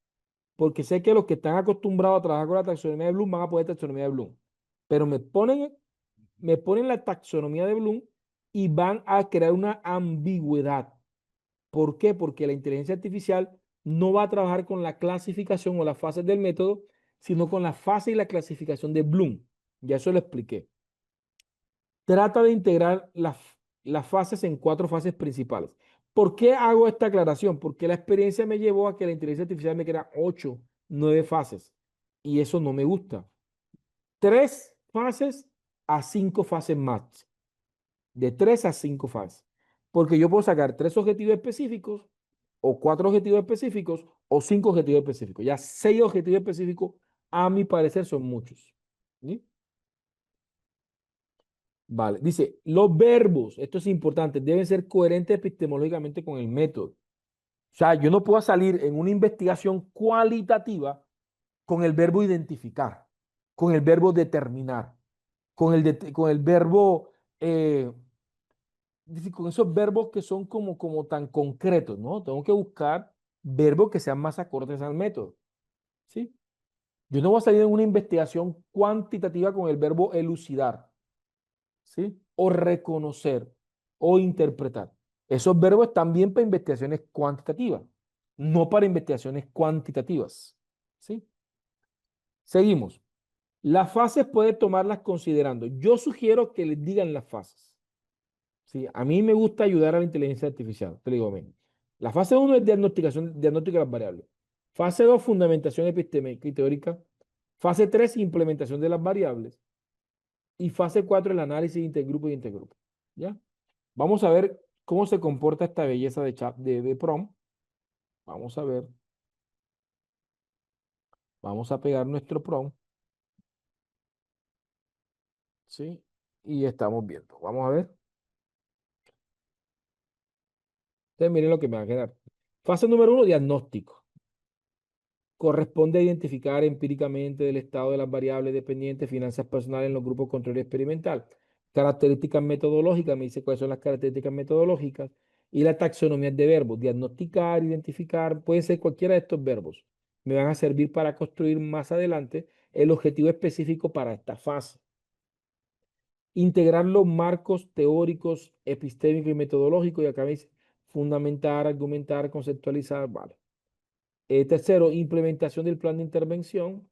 porque sé que los que están acostumbrados a trabajar con la taxonomía de Bloom van a poner taxonomía de Bloom. Pero me ponen la taxonomía de Bloom y van a crear una ambigüedad. ¿Por qué? Porque la inteligencia artificial no va a trabajar con la clasificación o las fases del método, sino con la fase y la clasificación de Bloom. Ya eso lo expliqué. Trata de integrar las fases en cuatro fases principales. ¿Por qué hago esta aclaración? Porque la experiencia me llevó a que la inteligencia artificial me crea 8, 9 fases. Y eso no me gusta. 3 fases a 5 fases más. De 3 a 5 fases. Porque yo puedo sacar 3 objetivos específicos, o 4 objetivos específicos, o 5 objetivos específicos. Ya 6 objetivos específicos, a mi parecer, son muchos. ¿Sí? Vale, dice, los verbos, esto es importante, deben ser coherentes epistemológicamente con el método. O sea, yo no puedo salir en una investigación cualitativa con el verbo identificar, con el verbo determinar, con el verbo, con esos verbos que son como tan concretos, ¿no? Tengo que buscar verbos que sean más acordes al método, ¿sí? Yo no voy a salir en una investigación cuantitativa con el verbo elucidar. ¿Sí? O reconocer o interpretar. Esos verbos están bien para investigaciones cuantitativas, no para investigaciones cuantitativas. ¿Sí? Seguimos. Las fases puede tomarlas considerando. Yo sugiero que les digan las fases. ¿Sí? A mí me gusta ayudar a la inteligencia artificial. Te digo, ven. La fase 1 es diagnóstica de las variables. Fase 2, fundamentación epistémica y teórica. Fase 3, implementación de las variables. Y fase 4, el análisis intergrupo y intergrupo. ¿Ya? Vamos a ver cómo se comporta esta belleza de prompt. Vamos a ver. Vamos a pegar nuestro prompt, ¿sí? Y estamos viendo. Vamos a ver. Entonces, miren lo que me va a quedar. Fase número 1, diagnóstico. Corresponde identificar empíricamente el estado de las variables dependientes, finanzas personales en los grupos de control experimental. Características metodológicas, me dice cuáles son las características metodológicas. Y la taxonomía de verbos. Diagnosticar, identificar, puede ser cualquiera de estos verbos. Me van a servir para construir más adelante el objetivo específico para esta fase. Integrar los marcos teóricos, epistémicos y metodológicos. Y acá me dice fundamentar, argumentar, conceptualizar. Vale. Tercero, implementación del plan de intervención.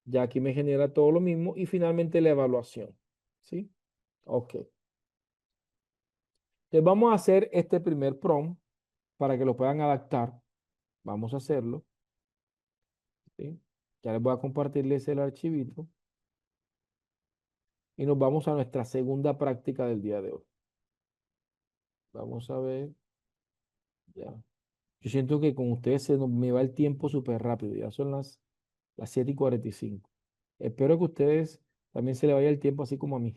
Ya aquí me genera todo lo mismo. Y finalmente la evaluación. ¿Sí? Ok. Entonces vamos a hacer este primer prompt para que lo puedan adaptar. Vamos a hacerlo. ¿Sí? Ya les voy a compartirles el archivito. Y nos vamos a nuestra segunda práctica del día de hoy. Vamos a ver. Ya. Yo siento que con ustedes me va el tiempo súper rápido. Ya son las 7:45. Espero que a ustedes también se les vaya el tiempo así como a mí.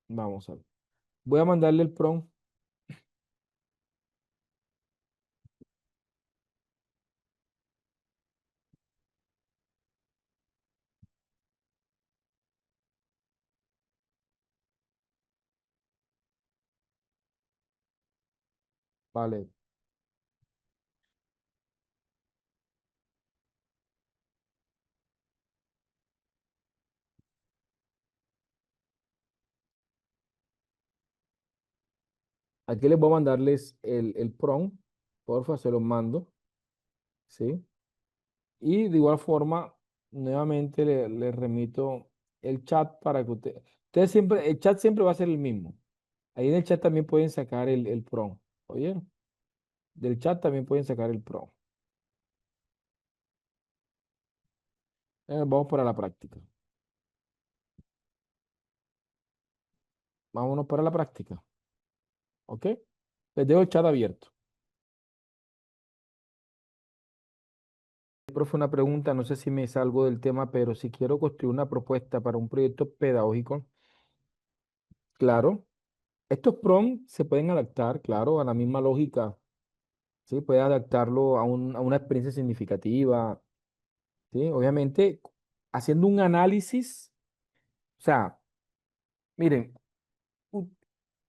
Vamos a ver. Voy a mandarle el prompt. Vale. Aquí les voy a mandarles el prompt. Porfa, se los mando. ¿Sí? Y de igual forma, nuevamente les remito el chat para que ustedes siempre, el chat siempre va a ser el mismo. Ahí en el chat también pueden sacar el prompt. Oye, del chat también pueden sacar el prompt. Vamos para la práctica. Vámonos para la práctica. ¿Ok? Les dejo el chat abierto. Profe, una pregunta, no sé si me salgo del tema, pero si quiero construir una propuesta para un proyecto pedagógico, claro, estos prompts se pueden adaptar, claro, a la misma lógica, ¿sí? Puede adaptarlo a una experiencia significativa, ¿sí? Obviamente, haciendo un análisis, o sea, miren, u-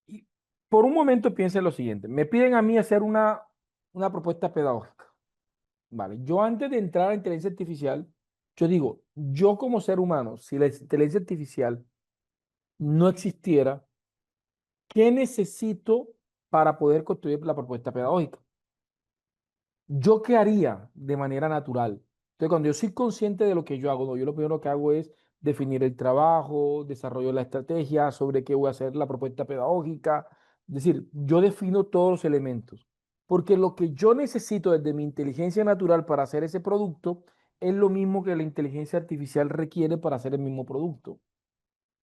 y por un momento piensen lo siguiente, me piden a mí hacer una propuesta pedagógica, ¿vale? Yo antes de entrar a inteligencia artificial, yo digo, yo como ser humano, si la inteligencia artificial no existiera, ¿qué necesito para poder construir la propuesta pedagógica? ¿Yo qué haría de manera natural? Entonces, cuando yo soy consciente de lo que yo hago, no, yo lo primero que hago es definir el trabajo, desarrollo la estrategia, sobre qué voy a hacer la propuesta pedagógica. Es decir, yo defino todos los elementos, porque lo que yo necesito desde mi inteligencia natural para hacer ese producto es lo mismo que la inteligencia artificial requiere para hacer el mismo producto.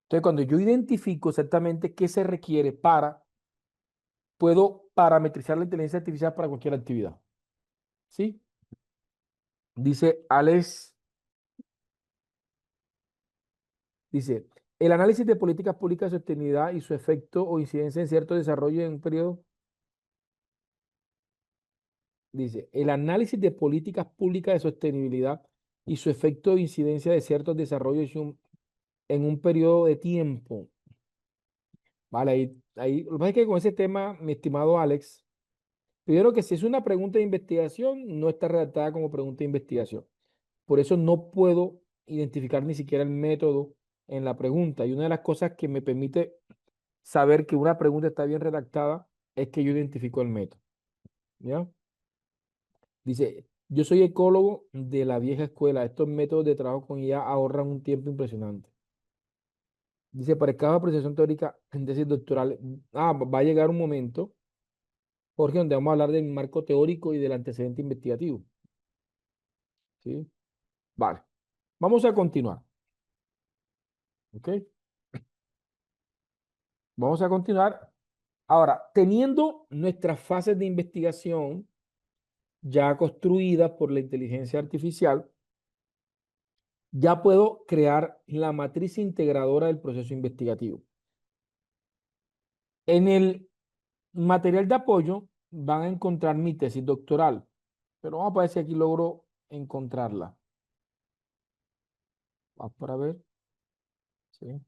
Entonces, cuando yo identifico exactamente qué se requiere puedo parametrizar la inteligencia artificial para cualquier actividad. ¿Sí? Dice Alex, dice, el análisis de políticas públicas de sostenibilidad y su efecto o incidencia en cierto desarrollo en un periodo, dice, el análisis de políticas públicas de sostenibilidad y su efecto o incidencia de ciertos desarrollos en un periodo de tiempo. Vale, lo que pasa es que con ese tema, mi estimado Alex, primero que si es una pregunta de investigación, no está redactada como pregunta de investigación. Por eso no puedo identificar ni siquiera el método en la pregunta. Y una de las cosas que me permite saber que una pregunta está bien redactada es que yo identifico el método. ¿Ya? Dice, yo soy ecólogo de la vieja escuela. Estos métodos de trabajo con IA ahorran un tiempo impresionante. Dice, para cada apreciación teórica en tesis doctoral, va a llegar un momento, Jorge, donde vamos a hablar del marco teórico y del antecedente investigativo. ¿Sí? Vale. Vamos a continuar. ¿Ok? Vamos a continuar. Ahora, teniendo nuestras fases de investigación, ya construidas por la inteligencia artificial, ya puedo crear la matriz integradora del proceso investigativo. En el material de apoyo van a encontrar mi tesis doctoral, pero vamos a ver si aquí logro encontrarla. Vamos para ver. ¿Sí?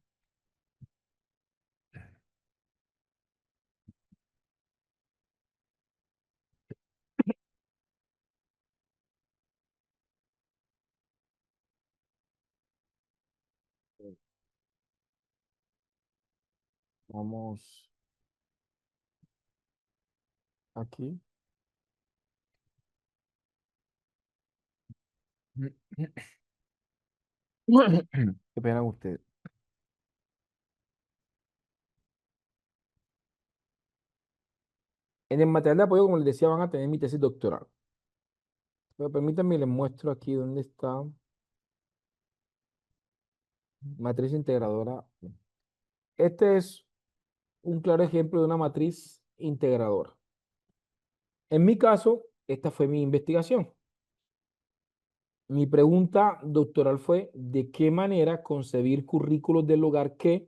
Vamos aquí. Qué pena con usted. En el material de apoyo, como les decía, van a tener mi tesis doctoral. Pero permítanme, les muestro aquí dónde está matriz integradora. Este es un claro ejemplo de una matriz integradora. En mi caso, esta fue mi investigación. Mi pregunta doctoral fue, ¿de qué manera concebir currículos del hogar que,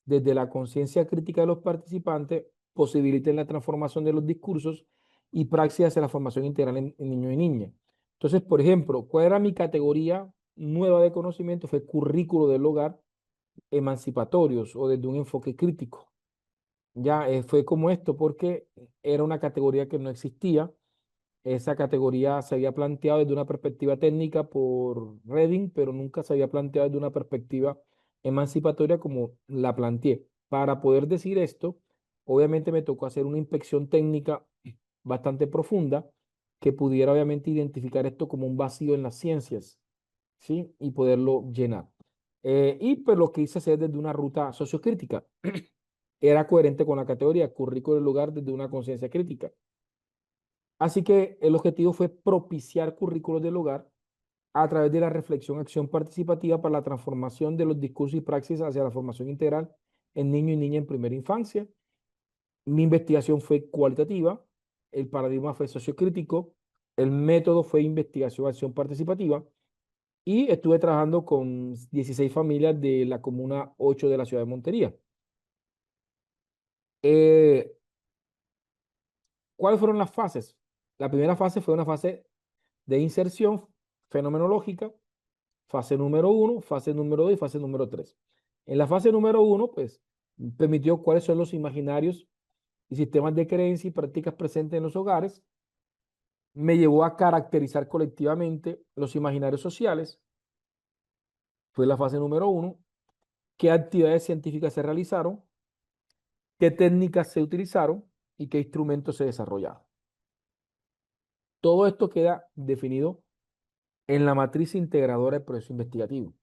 desde la conciencia crítica de los participantes, posibiliten la transformación de los discursos y praxis hacia la formación integral en niños y niñas? Entonces, por ejemplo, ¿cuál era mi categoría nueva de conocimiento? Fue currículo del hogar emancipatorios o desde un enfoque crítico. Ya fue como esto, porque era una categoría que no existía. Esa categoría se había planteado desde una perspectiva técnica por Reading, pero nunca se había planteado desde una perspectiva emancipatoria como la planteé. Para poder decir esto, obviamente me tocó hacer una inspección técnica bastante profunda que pudiera obviamente identificar esto como un vacío en las ciencias, ¿sí? Y poderlo llenar. Y pues lo que hice hacer desde una ruta sociocrítica. Era coherente con la categoría currículo del lugar desde una conciencia crítica. Así que el objetivo fue propiciar currículos del hogar a través de la reflexión, acción participativa para la transformación de los discursos y praxis hacia la formación integral en niño y niña en primera infancia. Mi investigación fue cualitativa, el paradigma fue sociocrítico, el método fue investigación, acción participativa y estuve trabajando con 16 familias de la comuna 8 de la ciudad de Montería. Eh, ¿Cuáles fueron las fases? La primera fase fue una fase de inserción fenomenológica, fase número 1, fase número 2 y fase número 3. En la fase número 1, pues, permitió cuáles son los imaginarios y sistemas de creencias y prácticas presentes en los hogares. Me llevó a caracterizar colectivamente los imaginarios sociales. Fue la fase número 1. ¿Qué actividades científicas se realizaron? ¿Qué técnicas se utilizaron? ¿Y qué instrumentos se desarrollaron? Todo esto queda definido en la matriz integradora del proceso investigativo.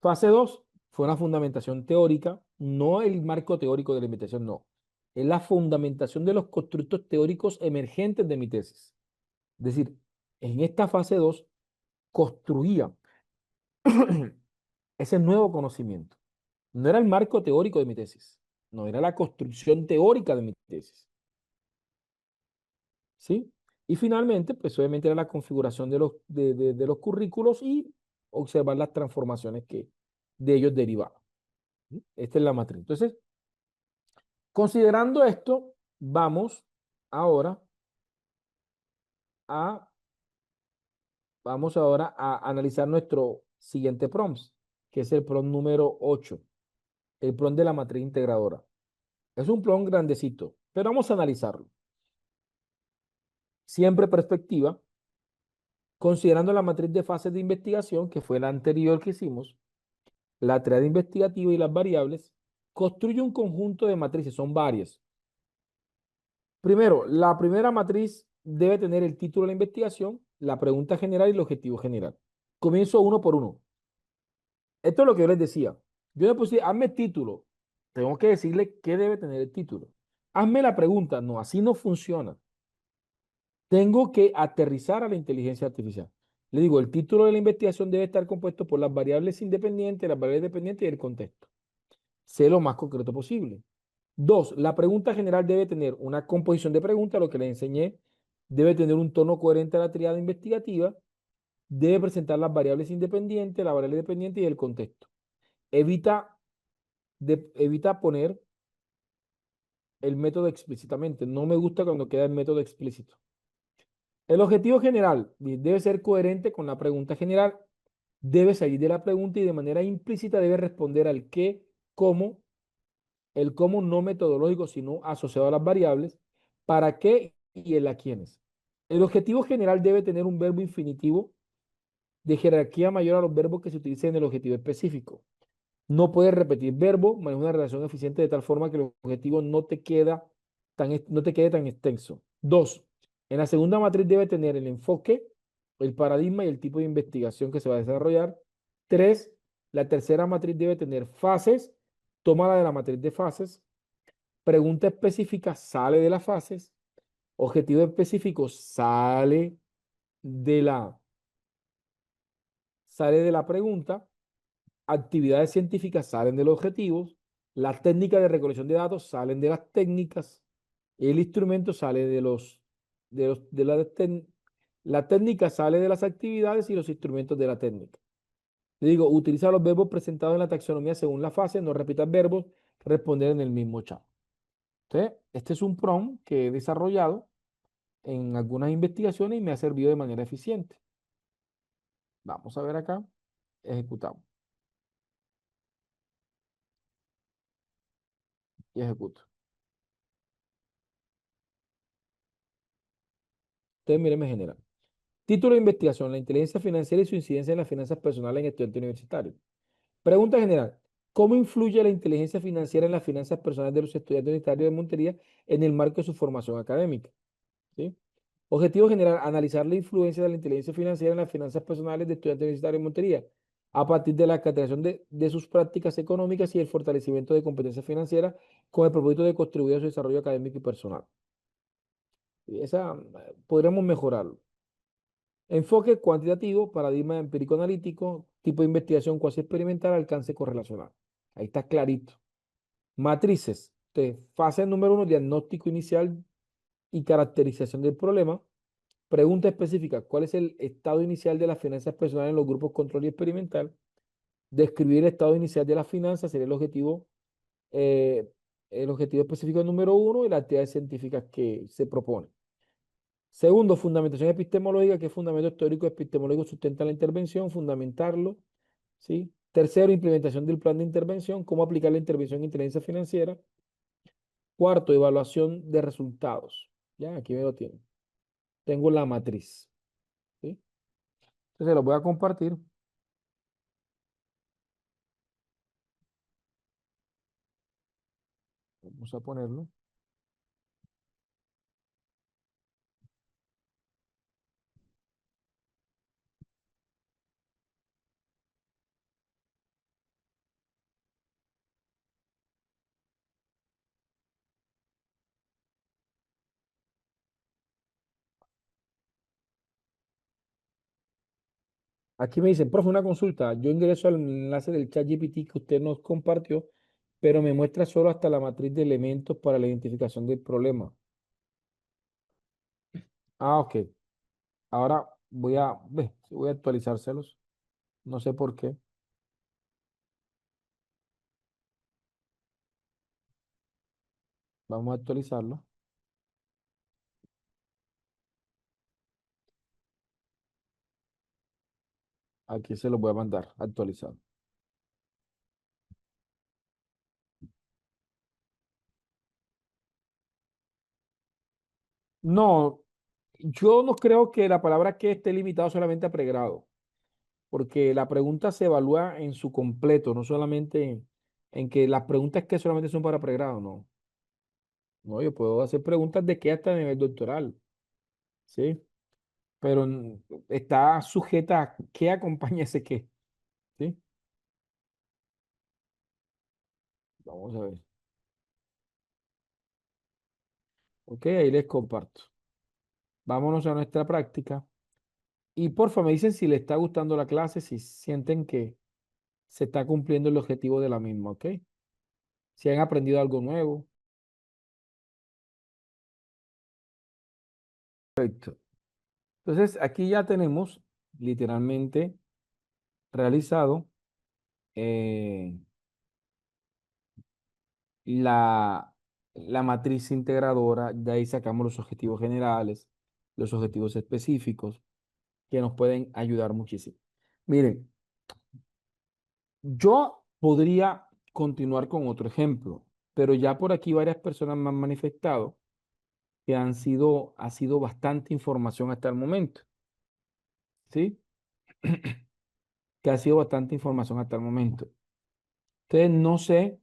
Fase 2 fue una fundamentación teórica, no el marco teórico de la investigación, no. Es la fundamentación de los constructos teóricos emergentes de mi tesis. Es decir, en esta fase 2 construía ese nuevo conocimiento. No era el marco teórico de mi tesis, no era la construcción teórica de mi tesis. ¿Sí? Y finalmente, pues obviamente era la configuración de los currículos y observar las transformaciones que de ellos derivaban. ¿Sí? Esta es la matriz. Entonces, considerando esto, vamos ahora a, vamos ahora a analizar nuestro siguiente prompt, que es el prompt número 8, el prompt de la matriz integradora. Es un prompt grandecito, pero vamos a analizarlo. Siempre perspectiva, considerando la matriz de fases de investigación, que fue la anterior que hicimos, la tarea investigativa y las variables, construye un conjunto de matrices, son varias. Primero, la primera matriz debe tener el título de la investigación, la pregunta general y el objetivo general. Comienzo uno por uno. Esto es lo que yo les decía. Yo le puse, hazme título. Tengo que decirle qué debe tener el título. Hazme la pregunta. No, así no funciona. Tengo que aterrizar a la inteligencia artificial. Le digo, el título de la investigación debe estar compuesto por las variables independientes, las variables dependientes y el contexto. Sé lo más concreto posible. Dos, la pregunta general debe tener una composición de preguntas, lo que les enseñé, debe tener un tono coherente a la triada investigativa, debe presentar las variables independientes, la variable dependiente y el contexto. Evita, evita poner el método explícitamente. No me gusta cuando queda el método explícito. El objetivo general debe ser coherente con la pregunta general, debe salir de la pregunta y de manera implícita debe responder al qué, cómo, el cómo no metodológico, sino asociado a las variables, para qué y el a quiénes. El objetivo general debe tener un verbo infinitivo de jerarquía mayor a los verbos que se utilicen en el objetivo específico. No puedes repetir verbo, maneja una relación eficiente de tal forma que el objetivo no te quede tan extenso. Dos, en la segunda matriz debe tener el enfoque, el paradigma y el tipo de investigación que se va a desarrollar. Tres, la tercera matriz debe tener fases, tómala de la matriz de fases. Pregunta específica sale de las fases. Objetivo específico de la, sale de la pregunta. Actividades científicas salen de los objetivos, las técnicas de recolección de datos salen de las técnicas, el instrumento sale la técnica sale de las actividades y los instrumentos de la técnica. Le digo, utiliza los verbos presentados en la taxonomía según la fase, no repitas verbos, responder en el mismo chat. Entonces, este es un prompt que he desarrollado en algunas investigaciones y me ha servido de manera eficiente. Vamos a ver acá, ejecutamos y ejecuto. Entonces, miren, me genera. Título de investigación, la inteligencia financiera y su incidencia en las finanzas personales en estudiantes universitarios. Pregunta general, ¿cómo influye la inteligencia financiera en las finanzas personales de los estudiantes universitarios de Montería en el marco de su formación académica? ¿Sí? Objetivo general, analizar la influencia de la inteligencia financiera en las finanzas personales de estudiantes universitarios de Montería a partir de la categoría de sus prácticas económicas y el fortalecimiento de competencias financieras con el propósito de contribuir a su desarrollo académico y personal. Y esa podremos mejorarlo. Enfoque cuantitativo, paradigma empírico analítico, tipo de investigación cuasi experimental, alcance correlacional. Ahí está clarito. Matrices. Fase número uno, diagnóstico inicial y caracterización del problema. Pregunta específica, ¿cuál es el estado inicial de las finanzas personales en los grupos control y experimental? Describir el estado inicial de las finanzas sería eh, el objetivo específico número uno y las actividades científicas que se propone. Segundo, fundamentación epistemológica, que fundamentos teóricos epistemológicos sustentan la intervención, fundamentarlo, ¿sí? Tercero, implementación del plan de intervención, cómo aplicar la intervención en inteligencia financiera. Cuarto, evaluación de resultados. Ya, aquí me lo tienen. Tengo la matriz, ¿sí? Entonces, lo voy a compartir. Vamos a ponerlo. Aquí me dicen, profe, una consulta. Yo ingreso al enlace del chat GPT que usted nos compartió, pero me muestra solo hasta la matriz de elementos para la identificación del problema. Ah, ok. Ahora voy a actualizárselos. No sé por qué. Vamos a actualizarlo. Aquí se los voy a mandar actualizado. No, yo no creo que la palabra que esté limitado solamente a pregrado, porque la pregunta se evalúa en su completo, no solamente en que las preguntas que solamente son para pregrado, no. No, yo puedo hacer preguntas de qué hasta nivel doctoral, ¿sí? Pero está sujeta a qué acompaña ese qué, ¿sí? Vamos a ver. Ok, ahí les comparto. Vámonos a nuestra práctica. Y porfa, me dicen si les está gustando la clase, si sienten que se está cumpliendo el objetivo de la misma, ¿ok? Si han aprendido algo nuevo. Perfecto. Entonces, aquí ya tenemos literalmente realizado eh, la, la matriz integradora. De ahí sacamos los objetivos generales, los objetivos específicos, que nos pueden ayudar muchísimo. Miren, yo podría continuar con otro ejemplo, pero ya por aquí varias personas me han manifestado que ha sido bastante información hasta el momento, ¿sí? Que ha sido bastante información hasta el momento. Entonces, no sé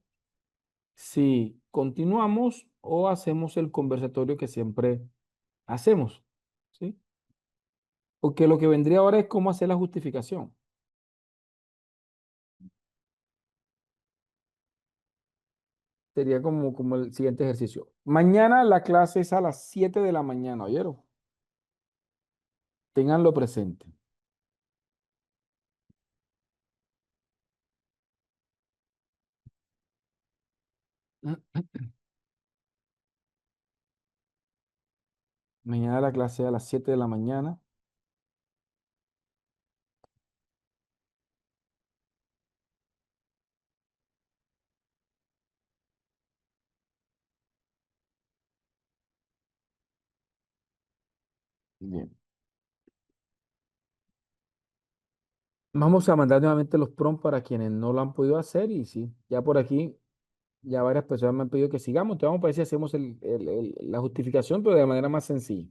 si continuamos o hacemos el conversatorio que siempre hacemos, ¿sí? Porque lo que vendría ahora es cómo hacer la justificación. Sería como el siguiente ejercicio. Mañana la clase es a las 7 de la mañana, ¿oyeron? Ténganlo presente. Mañana la clase es a las 7 de la mañana. Bien. Vamos a mandar nuevamente los prompts para quienes no lo han podido hacer y sí, ya por aquí, ya varias personas me han pedido que sigamos. Entonces vamos a ver si hacemos la justificación, pero de manera más sencilla.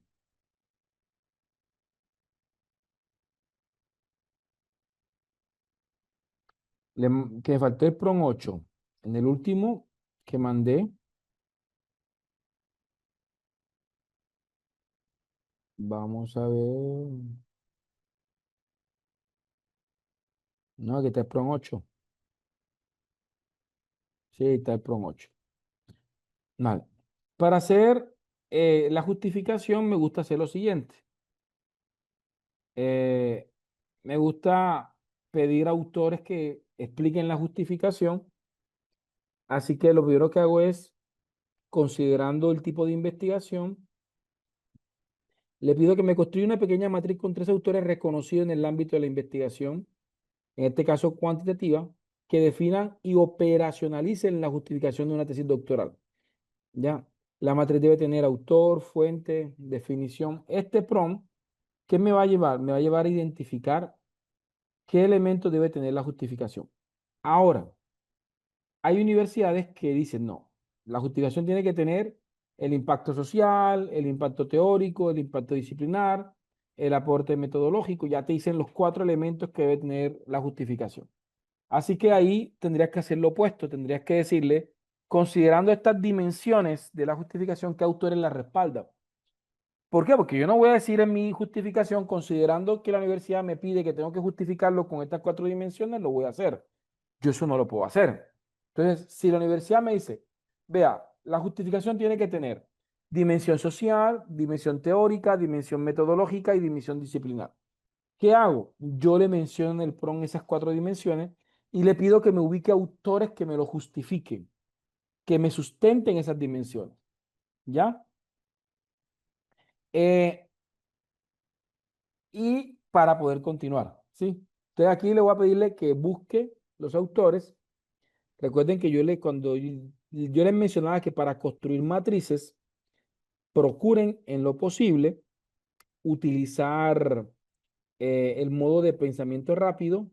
Que me faltó el PROM 8. En el último que mandé, vamos a ver. No, aquí está el PROM 8. Sí, está el PROM 8. Vale. Para hacer la justificación me gusta hacer lo siguiente. Eh, Me gusta pedir a autores que expliquen la justificación. Así que lo primero que hago es, considerando el tipo de investigación, le pido que me construya una pequeña matriz con tres autores reconocidos en el ámbito de la investigación, en este caso cuantitativa, que definan y operacionalicen la justificación de una tesis doctoral. ¿Ya? La matriz debe tener autor, fuente, definición. Este prompt, ¿qué me va a llevar? Me va a llevar a identificar qué elementos debe tener la justificación. Ahora, hay universidades que dicen no, la justificación tiene que tener el impacto social, el impacto teórico, el impacto disciplinar, el aporte metodológico, ya te dicen los cuatro elementos que debe tener la justificación. Así que ahí tendrías que hacer lo opuesto, tendrías que decirle, considerando estas dimensiones de la justificación, ¿qué autores la respaldan? ¿Por qué? Porque yo no voy a decir en mi justificación, considerando que la universidad me pide que tengo que justificarlo con estas cuatro dimensiones, lo voy a hacer. Yo eso no lo puedo hacer. Entonces, si la universidad me dice, vea, la justificación tiene que tener dimensión social, dimensión teórica, dimensión metodológica y dimensión disciplinar. ¿Qué hago? Yo le menciono en el PRON esas cuatro dimensiones y le pido que me ubique autores que me lo justifiquen, que me sustenten esas dimensiones. ¿Ya? Eh, y para poder continuar, ¿sí? Entonces aquí le voy a pedirle que busque los autores. Recuerden que cuando yo les mencionaba que para construir matrices, procuren en lo posible utilizar el modo de pensamiento rápido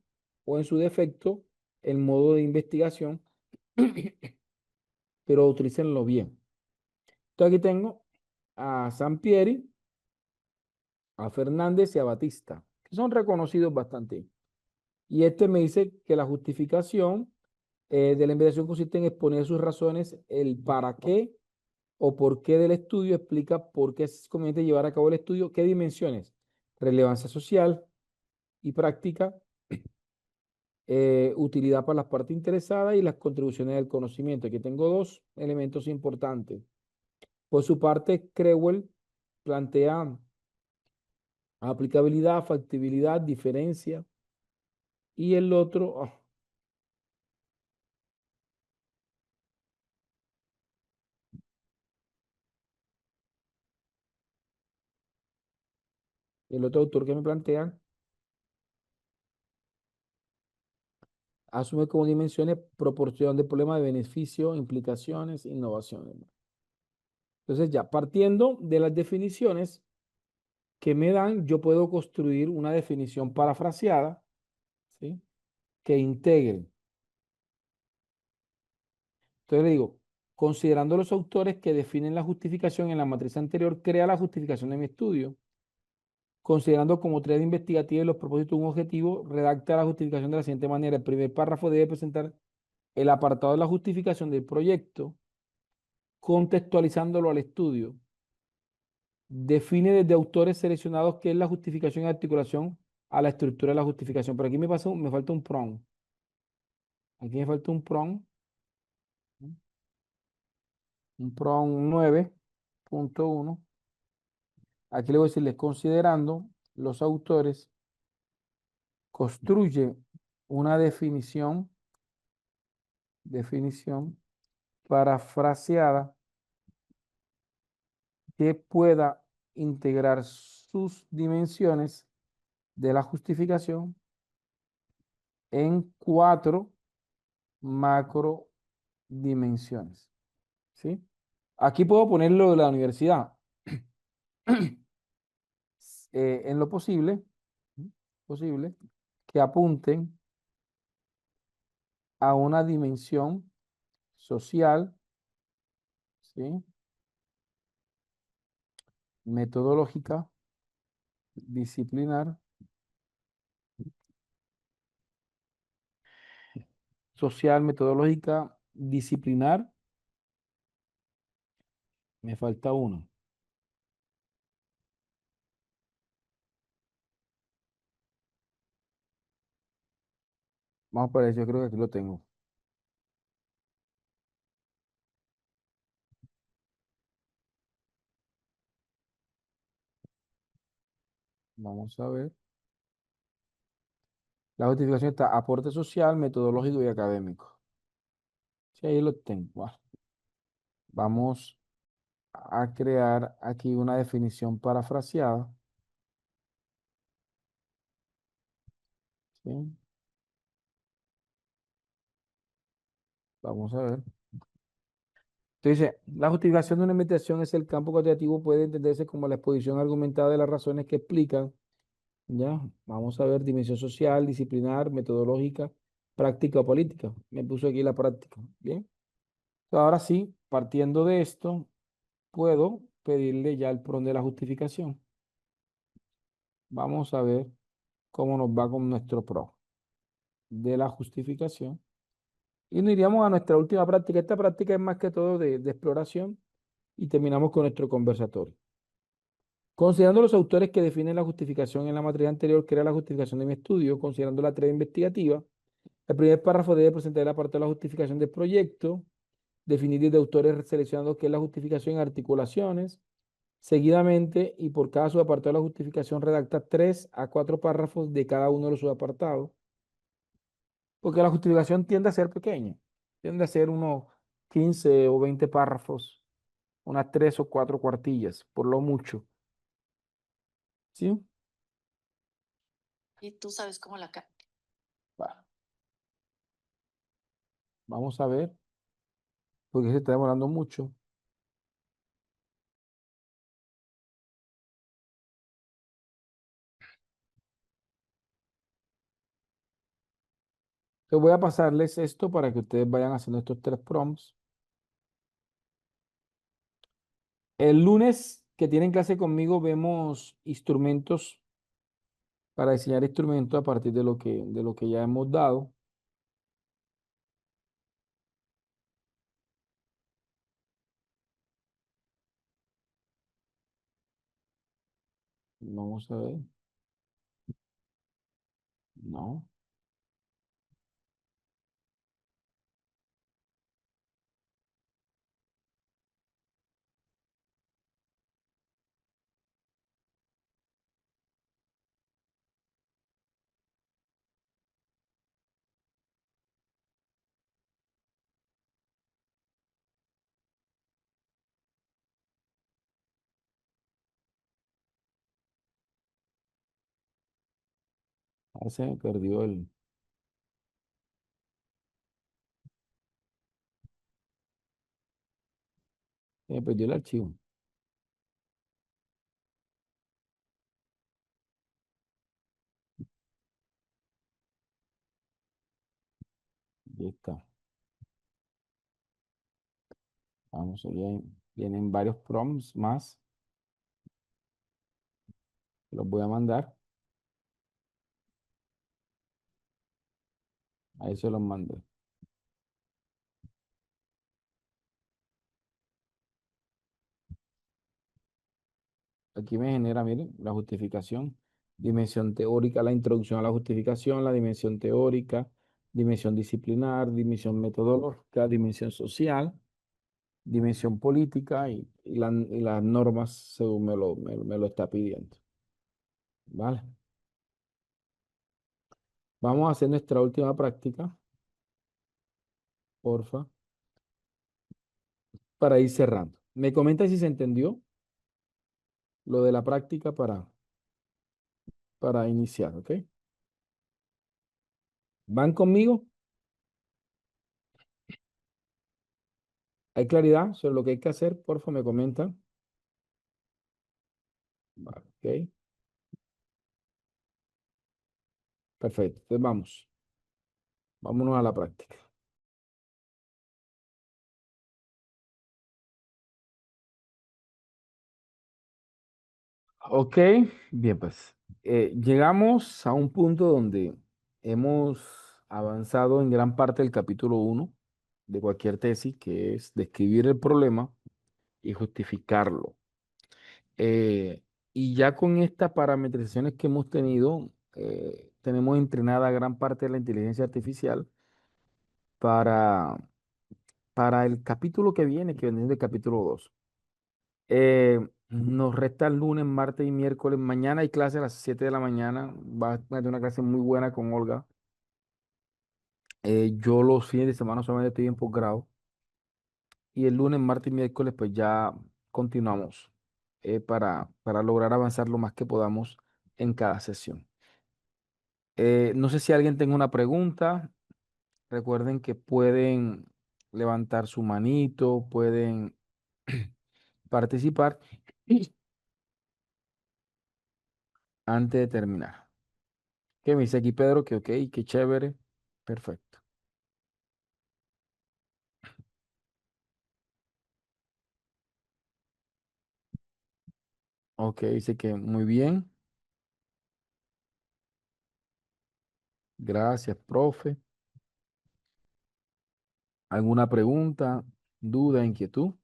o en su defecto el modo de investigación, pero utilícenlo bien. Entonces aquí tengo a Sampieri, a Fernández y a Batista, que son reconocidos bastante. Y este me dice que la justificación de la investigación consiste en exponer sus razones, el para qué o por qué del estudio, explica por qué es conveniente llevar a cabo el estudio, qué dimensiones, relevancia social y práctica, utilidad para las partes interesadas y las contribuciones del conocimiento. Aquí tengo dos elementos importantes. Por su parte, Crewell plantea aplicabilidad, factibilidad, diferencia y el otro, el otro autor que me plantean, asume como dimensiones proporción de problema de beneficio, implicaciones, innovaciones. Entonces, ya partiendo de las definiciones que me dan, yo puedo construir una definición parafraseada, ¿sí? Que integre. Entonces le digo, considerando los autores que definen la justificación en la matriz anterior, crea la justificación de mi estudio. Considerando como tarea investigativa y los propósitos de un objetivo, redacta la justificación de la siguiente manera. El primer párrafo debe presentar el apartado de la justificación del proyecto, contextualizándolo al estudio. Define desde autores seleccionados qué es la justificación y articulación a la estructura de la justificación. Pero aquí me falta un PROM. Aquí me falta un PROM 9.1. Aquí le voy a decirle, considerando los autores, construye una definición parafraseada que pueda integrar sus dimensiones de la justificación en cuatro macro dimensiones. ¿Sí? Aquí puedo ponerlo de la universidad. En lo posible, que apunten a una dimensión social, ¿sí? Metodológica, disciplinar, social, metodológica, disciplinar. Me falta uno. Vamos para eso, yo creo que aquí lo tengo. Vamos a ver. La justificación está aporte social, metodológico y académico. Sí, ahí lo tengo. Bueno, vamos a crear aquí una definición parafraseada. ¿Sí? Vamos a ver. Entonces, la justificación de una investigación es el campo cuantitativo, puede entenderse como la exposición argumentada de las razones que explican. Ya, vamos a ver dimensión social, disciplinar, metodológica, práctica o política. Me puso aquí la práctica. Bien. Ahora sí, partiendo de esto, puedo pedirle ya el PRON de la justificación. Vamos a ver cómo nos va con nuestro PRON de la justificación. Y nos iríamos a nuestra última práctica. Esta práctica es más que todo de exploración y terminamos con nuestro conversatorio. Considerando los autores que definen la justificación en la materia anterior, que era la justificación de mi estudio, considerando la tarea investigativa, el primer párrafo debe presentar el apartado de la justificación del proyecto, definir desde autores seleccionados qué es la justificación en articulaciones. Seguidamente, y por cada subapartado de la justificación, redacta 3 a 4 párrafos de cada uno de los subapartados, porque la justificación tiende a ser pequeña, tiende a ser unos 15 o 20 párrafos, unas 3 o 4 cuartillas, por lo mucho. ¿Sí? Y tú sabes cómo la... Bueno, vamos a ver, porque se está demorando mucho. Entonces voy a pasarles esto para que ustedes vayan haciendo estos 3 prompts. El lunes que tienen clase conmigo vemos instrumentos para diseñar instrumentos a partir de lo que ya hemos dado. Vamos a ver. No. Ah, se me perdió se me perdió el archivo. Ahí está. Vamos, ahí vienen varios prompts más. Los voy a mandar. Ahí se los mandé. Aquí me genera, miren, la justificación, dimensión teórica, la introducción a la justificación, la dimensión teórica, dimensión disciplinar, dimensión metodológica, dimensión social, dimensión política y las normas según me lo está pidiendo. ¿Vale? Vamos a hacer nuestra última práctica, porfa, para ir cerrando. Me comenta si se entendió lo de la práctica para iniciar, ¿ok? ¿Van conmigo? ¿Hay claridad sobre lo que hay que hacer? Porfa, me comentan. Vale, ok, perfecto. Entonces vamos. Vámonos a la práctica. Ok, bien, pues llegamos a un punto donde hemos avanzado en gran parte del capítulo uno de cualquier tesis, que es describir el problema y justificarlo. Eh, y ya con estas parametrizaciones que hemos tenido, tenemos entrenada gran parte de la inteligencia artificial para, para el capítulo que viene, que viene del capítulo 2. Nos resta el lunes, martes y miércoles. Mañana hay clase a las 7 de la mañana. Va a tener una clase muy buena con Olga. Yo los fines de semana solamente estoy en posgrado. Y el lunes, martes y miércoles, pues ya continuamos para lograr avanzar lo más que podamos en cada sesión. No sé si alguien tenga una pregunta. Recuerden que pueden levantar su manito, pueden participar antes de terminar. ¿Qué me dice aquí Pedro? Que ok, qué chévere. Perfecto. Ok, dice que muy bien. Gracias, profe. ¿Alguna pregunta, duda, inquietud?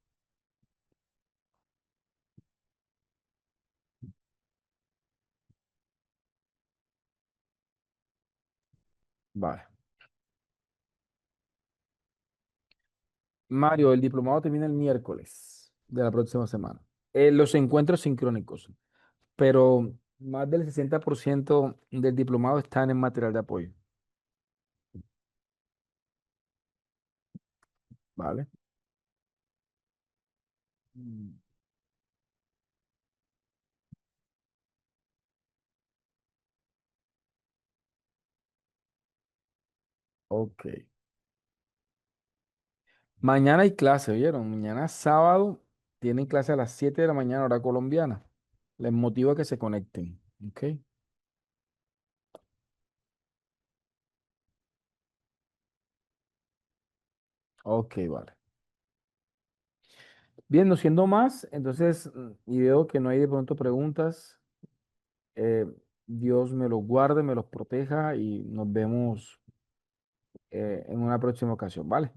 Vale. Mario, el diplomado termina el miércoles de la próxima semana. Los encuentros sincrónicos, pero más del 60% del diplomado está en el material de apoyo. Vale. Mm, ok. Mañana hay clase, ¿vieron? Mañana sábado tienen clase a las 7 de la mañana, hora colombiana. Les motiva a que se conecten. Ok. Ok, vale. Bien, no siendo más, entonces, y veo que no hay de pronto preguntas. eh, Dios me los guarde, me los proteja y nos vemos en una próxima ocasión, ¿vale?